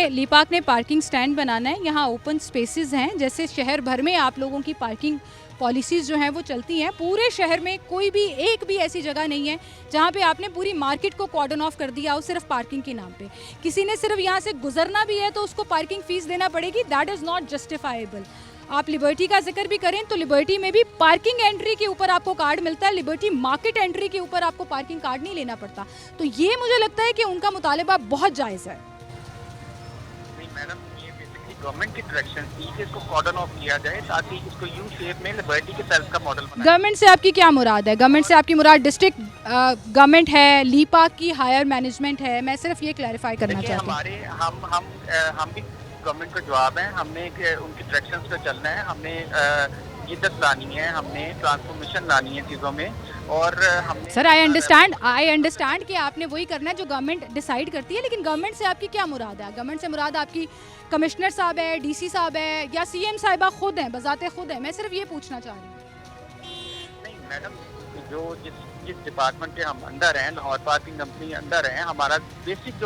A: लीपाक ने पार्किंग स्टैंड बनाना है, यहाँ ओपन स्पेसेस हैं, जैसे शहर भर में आप लोगों की पार्किंग पॉलिसीज़ जो हैं वो चलती हैं। पूरे शहर में कोई भी एक भी ऐसी जगह नहीं है जहाँ पे आपने पूरी मार्केट को कॉर्डन ऑफ कर दिया हो सिर्फ पार्किंग के नाम पे। किसी ने सिर्फ यहाँ से गुजरना भी है तो उसको पार्किंग फ़ीस देना पड़ेगी, दैट इज़ नॉट जस्टिफाइबल। आप लिबर्टी का जिक्र भी करें तो लिबर्टी में भी पार्किंग एंट्री के ऊपर आपको कार्ड मिलता है, लिबर्टी मार्केट एंट्री के ऊपर आपको पार्किंग कार्ड नहीं लेना पड़ता। तो ये मुझे लगता है कि उनका मुतालबा बहुत जायज़ है।
K: नहीं मैडम, ये बेसिकली गवर्नमेंट की डायरेक्शन थी कि इसको कॉर्डन ऑफ किया जाए ताकि इसको यू शेप में लिबर्टी के सेल्स का मॉडल बनाए।
A: गवर्नमेंट से आपकी क्या मुराद है? गवर्नमेंट से आपकी मुराद डिस्ट्रिक्ट गवर्नमेंट है, लीपाक की हायर मैनेजमेंट है? मैं सिर्फ ये क्लैरिफाई करना
K: देखिए,
A: चाहती हूँ।
K: हम भी गवर्नमेंट का जवाब है, हमने उनकी डायरेक्शंस पे चलना है, हमने इज्जत लानी है, हमने ट्रांसफॉर्मेशन लानी है चीज़ों में, और हमने
A: सर आई अंडरस्टैंड कि आपने वही करना है जो गवर्नमेंट डिसाइड करती है, लेकिन गवर्नमेंट से आपकी क्या मुराद है? गवर्नमेंट से मुराद आपकी कमिश्नर साहब है, डीसी साहब है, या सीएम साहिबा खुद हैं, बजाते खुद हैं? मैं सिर्फ ये पूछना चाह रही हूँ।
K: नहीं मैडम, जो जिस डिपार्टमेंट के हम अंडर हैं, लाहौर पार्किंग कंपनी अंडर हैं, हमारा बेसिक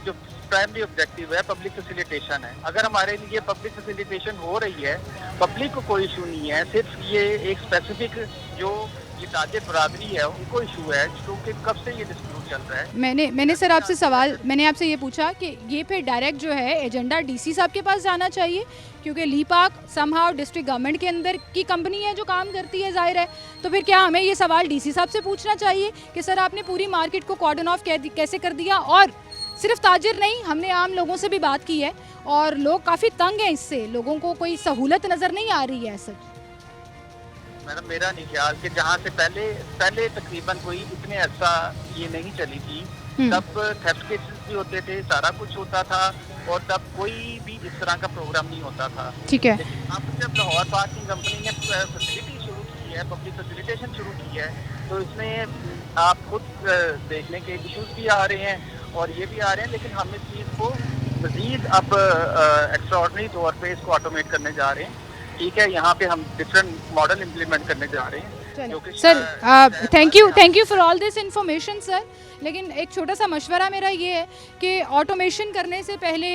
K: जो प्राइमरी ऑब्जेक्टिव है पब्लिक फैसिलिटेशन है। अगर हमारे लिए पब्लिक फैसिलिटेशन हो रही है, पब्लिक को कोई इशू नहीं है, सिर्फ ये एक स्पेसिफिक जो ये ताजिर बरादरी है उनको इशू है, क्योंकि कब से ये डिस्प्यूट चल रहा है।
A: मैंने सर आपसे मैंने आपसे ये पूछा कि ये फिर डायरेक्ट जो है एजेंडा डीसी साहब के पास जाना चाहिए, क्योंकि लीपाक समहाउ डिस्ट्रिक्ट गवर्नमेंट के अंदर की कंपनी है जो काम करती है, जाहिर है। तो फिर क्या हमें ये सवाल डीसी साहब से पूछना चाहिए कि सर आपने पूरी मार्केट को कॉर्डन ऑफ कैसे कर दिया? और सिर्फ ताजिर नहीं, हमने आम लोगों से भी बात की है और लोग काफ़ी तंग हैं इससे, लोगों को कोई सहूलत नज़र नहीं आ रही है। सर
K: मैडम, मेरा नहीं ख्याल कि जहाँ से पहले तकरीबन कोई इतने अर्सा ये नहीं चली थी, तब थेफ्ट केसेस भी होते थे, सारा कुछ होता था, और तब कोई भी इस तरह का प्रोग्राम नहीं होता था।
A: ठीक है।
K: लेकिन अब जब लाहौर पार्किंग कंपनी ने फैसिलिटी शुरू की है, पब्लिक फैसिलिटेशन शुरू की है, तो इसमें आप खुद देखने के इशूज़ भी आ रहे हैं और ये भी आ रहे हैं, लेकिन हम इस चीज़ को मज़ीद अब एक्स्ट्राऑर्डिनरी तौर पे इसको ऑटोमेट करने जा रहे हैं। ठीक है, यहाँ पे हम डिफरेंट मॉडल इम्प्लीमेंट करने जा रहे हैं।
A: Sir thank you for all this information sir. लेकिन एक छोटा सा मशवरा मेरा ये है कि ऑटोमेशन करने से पहले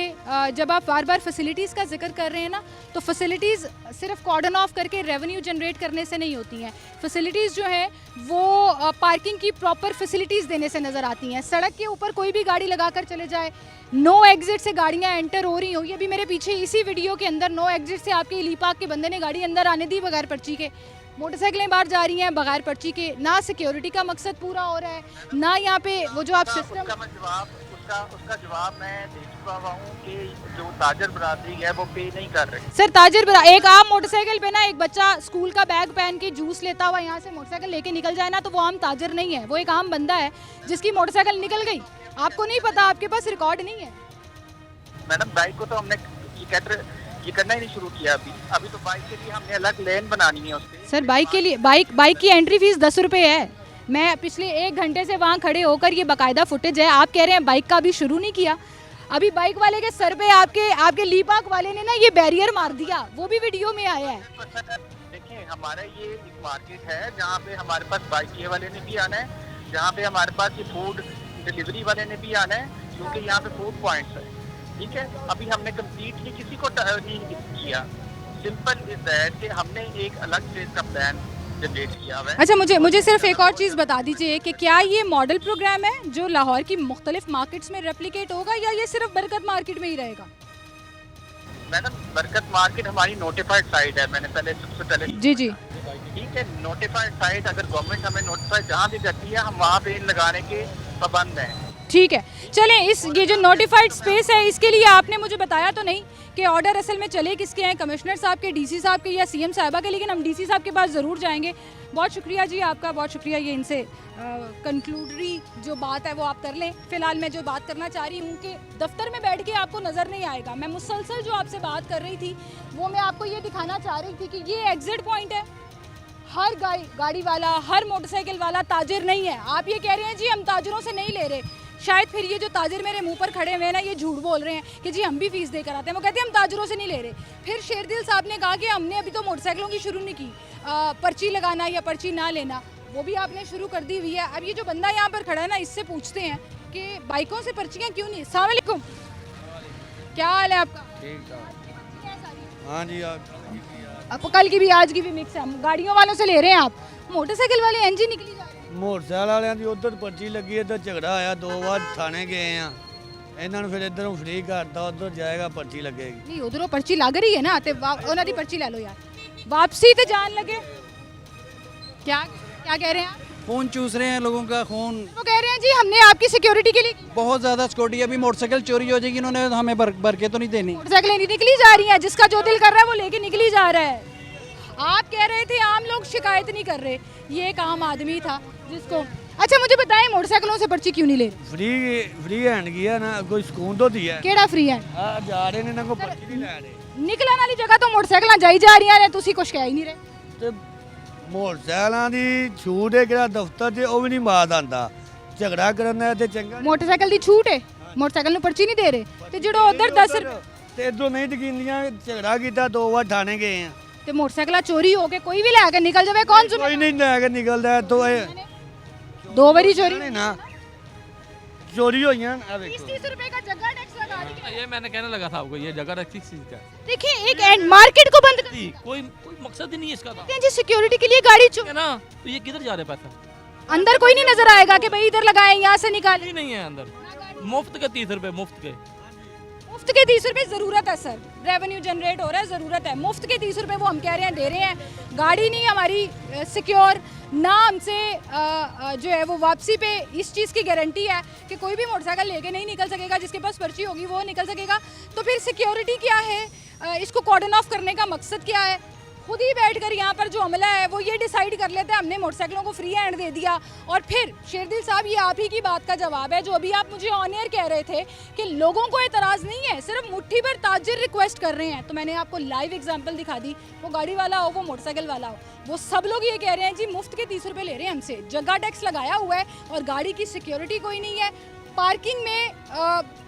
A: जब आप बार बार फैसिलिटीज़ का जिक्र कर रहे हैं ना, तो फैसिलिटीज़ सिर्फ कॉर्डन ऑफ करके रेवेन्यू जनरेट करने से नहीं होती हैं। फैसिलिटीज़ जो है वो पार्किंग की प्रॉपर फैसिलिटीज़ देने से नज़र आती हैं। सड़क के ऊपर कोई भी गाड़ी लगा कर चले जाए, नो एग्जिट से गाड़ियाँ एंटर हो रही हो, ये भी मेरे पीछे इसी वीडियो के अंदर नो एग्जिट से आपके लीपाक के बंदे ने गाड़ी अंदर आने दी बगैर पर्ची के, मोटरसाइकिलें बाहर जा रही हैं बगैर पर्ची के, ना सिक्योरिटी का मकसद पूरा हो रहा है, ना यहाँ पे वो जो आप सिस्टम
K: उसका जवाब मैं दे चुका हूँ कि जो ताजर बरादरी है वो पे नहीं कर रही।
A: सर ताजर एक आम मोटरसाइकिल पे ना एक बच्चा स्कूल का बैग पहन के जूस लेता हुआ यहाँ से मोटरसाइकिल लेके निकल जाए ना, तो वो आम ताजर नहीं है, वो एक आम बंदा है जिसकी मोटरसाइकिल निकल गई। आपको नहीं पता, आपके पास रिकॉर्ड नहीं है।
K: मैडम, बाइक को तो हमने ये करना ही नहीं शुरू किया अभी तो बाइक के लिए हमने अलग लेन बनानी है उसके।
A: सर बाइक के लिए बाइक की एंट्री फीस 10 रुपये है। मैं पिछले 1 घंटे से वहाँ खड़े होकर, ये बाकायदा फुटेज है, आप कह रहे हैं बाइक का अभी शुरू नहीं किया। अभी बाइक वाले के सर पे आपके लीपाक वाले ने ना ये बैरियर मार दिया, वो भी वीडियो में आया है।
K: देखिए, हमारा ये एक मार्केट है जहाँ पे हमारे पास बाइक वाले ने भी आना है, जहाँ पे हमारे पास ये फूड डिलीवरी वाले ने भी आना है, क्योंकि यहाँ पे फूड पॉइंट्स है। ठीक है, अभी हमने कम्प्लीटली किसी को नहीं किया, सिंपल इज दैट कि हमने एक अलग से इसका प्लान जनरेट किया हुआ है।
A: अच्छा, मुझे सिर्फ एक और चीज़ बता दीजिए कि क्या ये मॉडल प्रोग्राम है जो लाहौर की मुख्तलिफ मार्केट्स में रेप्लिकेट होगा, या ये सिर्फ बरकत मार्केट में ही रहेगा?
K: मैडम, बरकत मार्केट हमारी नोटिफाइड साइट है, मैंने सबसे पहले
A: जी
K: ठीक है, नोटिफाइड साइट, अगर गवर्नमेंट हमें नोटिफाइड जहाँ भी करती है हम वहाँ पे लगाने के पाबंद हैं।
A: ठीक है, चलें, ये जो नोटिफाइड स्पेस है इसके लिए आपने मुझे बताया तो नहीं कि ऑर्डर असल में चले किसके हैं, कमिश्नर साहब के, डीसी साहब के, या सीएम साहिबा के, लेकिन हम डीसी साहब के पास ज़रूर जाएंगे। बहुत शुक्रिया जी आपका, बहुत शुक्रिया। ये इनसे कंक्लूडरी जो बात है वो आप कर लें। फ़िलहाल मैं जो बात करना चाह रही हूँ कि दफ्तर में बैठ के आपको नज़र नहीं आएगा, मैं मुसलसल जो आपसे बात कर रही थी वो मैं आपको ये दिखाना चाह रही थी कि ये एग्जिट पॉइंट है। हर गाड़ी वाला, हर मोटरसाइकिल वाला ताजिर नहीं है। आप ये कह रहे हैं जी हम ताजिरों से नहीं ले रहे, शायद फिर ये जो ताजिर मेरे मुंह पर खड़े हुए हैं ना, ये झूठ बोल रहे हैं कि जी हम भी फीस देकर आते हैं। वो कहते हैं हम ताजिरों से नहीं ले रहे। फिर शेरदिल साहब ने कहा कि हमने अभी तो मोटरसाइकिलों की शुरू नहीं की, पर्ची लगाना या पर्ची ना लेना वो भी आपने शुरू कर दी हुई है। अब ये जो बंदा यहाँ पर खड़ा है ना, इससे पूछते हैं आपके बाइकों से पर्चियाँ क्यों नहीं? अस्सलाम वालेकुम, क्या हाल है आपका?
J: ठीक है।
A: पर्चियाँ हैं सारी?
J: हाँ जी
A: आपको कल की भी आज की भी मिक्स है, गाड़ियों वालों से ले रहे हैं आप, मोटरसाइकिल वाले एनजी निकली जा रहे हैं।
J: मोटरसाइकिल वालिਆਂ ਦੀ ਉਧਰ ਪਰਚੀ ਲੱਗੀ ਇੱਧਰ ਝਗੜਾ ਆਇਆ 2 ਵਾਰ ਥਾਣੇ ਗਏ ਆ ਇਹਨਾਂ ਨੂੰ ਫਿਰ ਇੱਧਰੋਂ ਫ੍ਰੀ ਕਰਤਾ ਉਧਰ ਜਾਏਗਾ ਪਰਚੀ ਲੱਗੇਗੀ
A: नहीं उधरों पर्ची लग रही है ना, ते उन्हों दी पर्ची ले लो यार, वापसी ते जान लगे। क्या क्या कह रहे हैं आप?
G: फ़ोन चूस रहे हैं लोगों का खून।
A: वो कह रहे हैं जी हमने आपकी सिक्योरिटी के लिए की।
G: बहुत ज़्यादा सिक्योरिटी, अभी मोटरसाइकिल चोरी हो जाएगी, इन्होंने हमें भर के तो नहीं देनी।
A: मोटरसाइकिलें नहीं निकली जा रही हैं, जिसका जो दिल कर रहा है वो लेके निकली जा रहा है। आप कह रहे थे आम लोग शिकायत नहीं कर रहे, ये एक आम आदमी था जिसको। अच्छा मुझे बताएं, मोटरसाइकिलों से पर्ची क्यों नहीं ले रहे?
J: फ्री हैंडगी है ना, कोई ਸਕੂਨ ਤੋਂ ਦੀ ਹੈ
A: केड़ा फ्री है?
J: ਆ ਜਾ ਰਹੇ ਨੇ ਇਹਨਾਂ ਕੋ ਪਰਚੀ ਨਹੀਂ ਲੈ ਰਹੇ
A: निकलन वाली जगह तो मोटरसाइकिल जाई जा रही हैं, तुसी कुछ कह ही नहीं रहे।
J: ਤੇ ਮੋਟਰਸਾਈਕਲਾਂ ਦੀ ਛੂਟ ਹੈ ਕਿਹੜਾ ਦਫ਼ਤਰ 'ਚ ਉਹ ਵੀ ਨਹੀਂ ਬਾਦ ਆਂਦਾ ਝਗੜਾ ਕਰਨ ਦਾ ਤੇ ਚੰਗਾ
A: मोटरसाइकिल दी छूट है, मोटरसाइकिल ਨੂੰ पर्ची नहीं दे रहे, ਤੇ ਜਿਹੜਾ ਉਧਰ 10 ਰੁਪਏ
J: ਤੇ ਇਧਰੋਂ ਨਹੀਂ ਦਕੀਂਦੀਆਂ ਝਗੜਾ ਕੀਤਾ 2 ਵਾਰ ਥਾਣੇ ਗਏ ਆ
A: ਤੇ मोटरसाइकिल चोरी हो के कोई भी लेके निकल जावे, कौन
J: ਕੋਈ ਨਹੀਂ ਲੈ ਕੇ ਨਿਕਲਦਾ ਤੋਂ ਇਹ
A: 2 बारी चोरी
J: ਨਹੀਂ ਨਾ चोरी होइयां आ देखो
A: 30 रुपए का जगह टैक्स लगा दिया।
L: ये मैंने कहने लगा था आपको, ये जगह रखी चीज का
A: देखिए एक एंड मार्केट को बंद कर दिया।
L: कोई कोई मकसद ही नहीं है इसका था।
A: कहते हैं जी सिक्योरिटी के लिए गाड़ी
L: है ना, तो ये किधर जा रहे पैसा?
A: अंदर कोई नहीं नजर आएगा कि भाई इधर लगाए यहाँ से निकाले।
L: ही नहीं है अंदर, मुफ्त के 30 रुपए मुफ्त के।
A: मुफ्त के 30 रुपए जरूरत है सर, रेवेन्यू जनरेट हो रहा है, जरूरत है। मुफ्त के 30 रुपए वो हम कह रहे हैं दे रहे हैं, गाड़ी नहीं हमारी सिक्योर ना, हमसे जो है वो वापसी पे इस चीज़ की गारंटी है कि कोई भी मोटरसाइकिल लेके नहीं निकल सकेगा, जिसके पास पर्ची होगी वो निकल सकेगा। तो फिर सिक्योरिटी क्या है, इसको कॉर्डन ऑफ करने का मकसद क्या है? खुद ही बैठकर यहाँ पर जो अमला है वो ये डिसाइड कर लेते हैं, हमने मोटरसाइकिलों को फ्री हैंड दे दिया। और फिर शेरदिल साहब ये आप ही की बात का जवाब है, जो अभी आप मुझे ऑन एयर कह रहे थे कि लोगों को एतराज़ नहीं है, सिर्फ मुट्ठी भर ताजिर रिक्वेस्ट कर रहे हैं। तो मैंने आपको लाइव एग्जाम्पल दिखा दी, वो गाड़ी वाला हो वो मोटरसाइकिल वाला हो, वो सब लोग ये कह रहे हैं जी मुफ्त के 30 रुपये ले रहे हैं हमसे, जगह टैक्स लगाया हुआ है और गाड़ी की सिक्योरिटी कोई नहीं है, पार्किंग में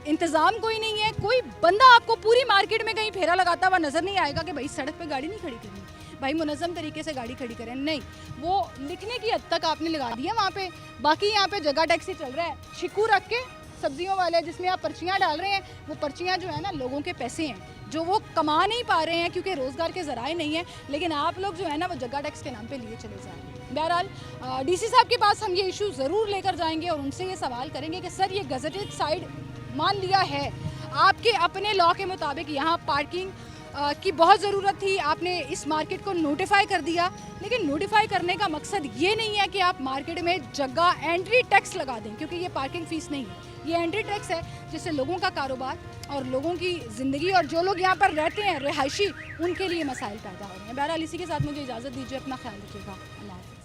A: इंतज़ाम कोई नहीं है, कोई बंदा आपको पूरी मार्केट में कहीं फेरा लगाता हुआ नज़र नहीं आएगा कि भाई सड़क पे गाड़ी नहीं खड़ी करनी, भाई मुनज़्ज़म तरीके से गाड़ी खड़ी करें। नहीं, वो लिखने की हद तक आपने लगा दिया वहाँ पे। बाकी यहाँ पे जगह टैक्स ही चल रहा है, छिक्कू रख के सब्जियों वाले जिसमें आप पर्चियाँ डाल रहे हैं, वो पर्चियाँ जो है ना लोगों के पैसे हैं जो वो कमा नहीं पा रहे हैं क्योंकि रोज़गार के ज़राए नहीं है, लेकिन आप लोग जो है ना वो जगह टैक्स के नाम पे लिए चले जा रहे हैं। बहरहाल डीसी साहब के पास हम ये इशू ज़रूर लेकर जाएंगे और उनसे ये सवाल करेंगे कि सर ये गज़टेड साइड मान लिया है, आपके अपने लॉ के मुताबिक यहाँ पार्किंग की बहुत ज़रूरत थी, आपने इस मार्केट को नोटिफाई कर दिया, लेकिन नोटिफाई करने का मकसद ये नहीं है कि आप मार्केट में जगह एंट्री टैक्स लगा दें, क्योंकि ये पार्किंग फ़ीस नहीं है, ये एंट्री टैक्स है जिससे लोगों का कारोबार और लोगों की ज़िंदगी और जो लोग यहाँ पर रहते हैं रिहायशी, उनके लिए मसाइल पैदा हो रहे हैं। बहरहाल इसी के साथ मुझे इजाज़त दीजिए, अपना ख्याल रखिएगा, अल्लाह हाफ़िज़।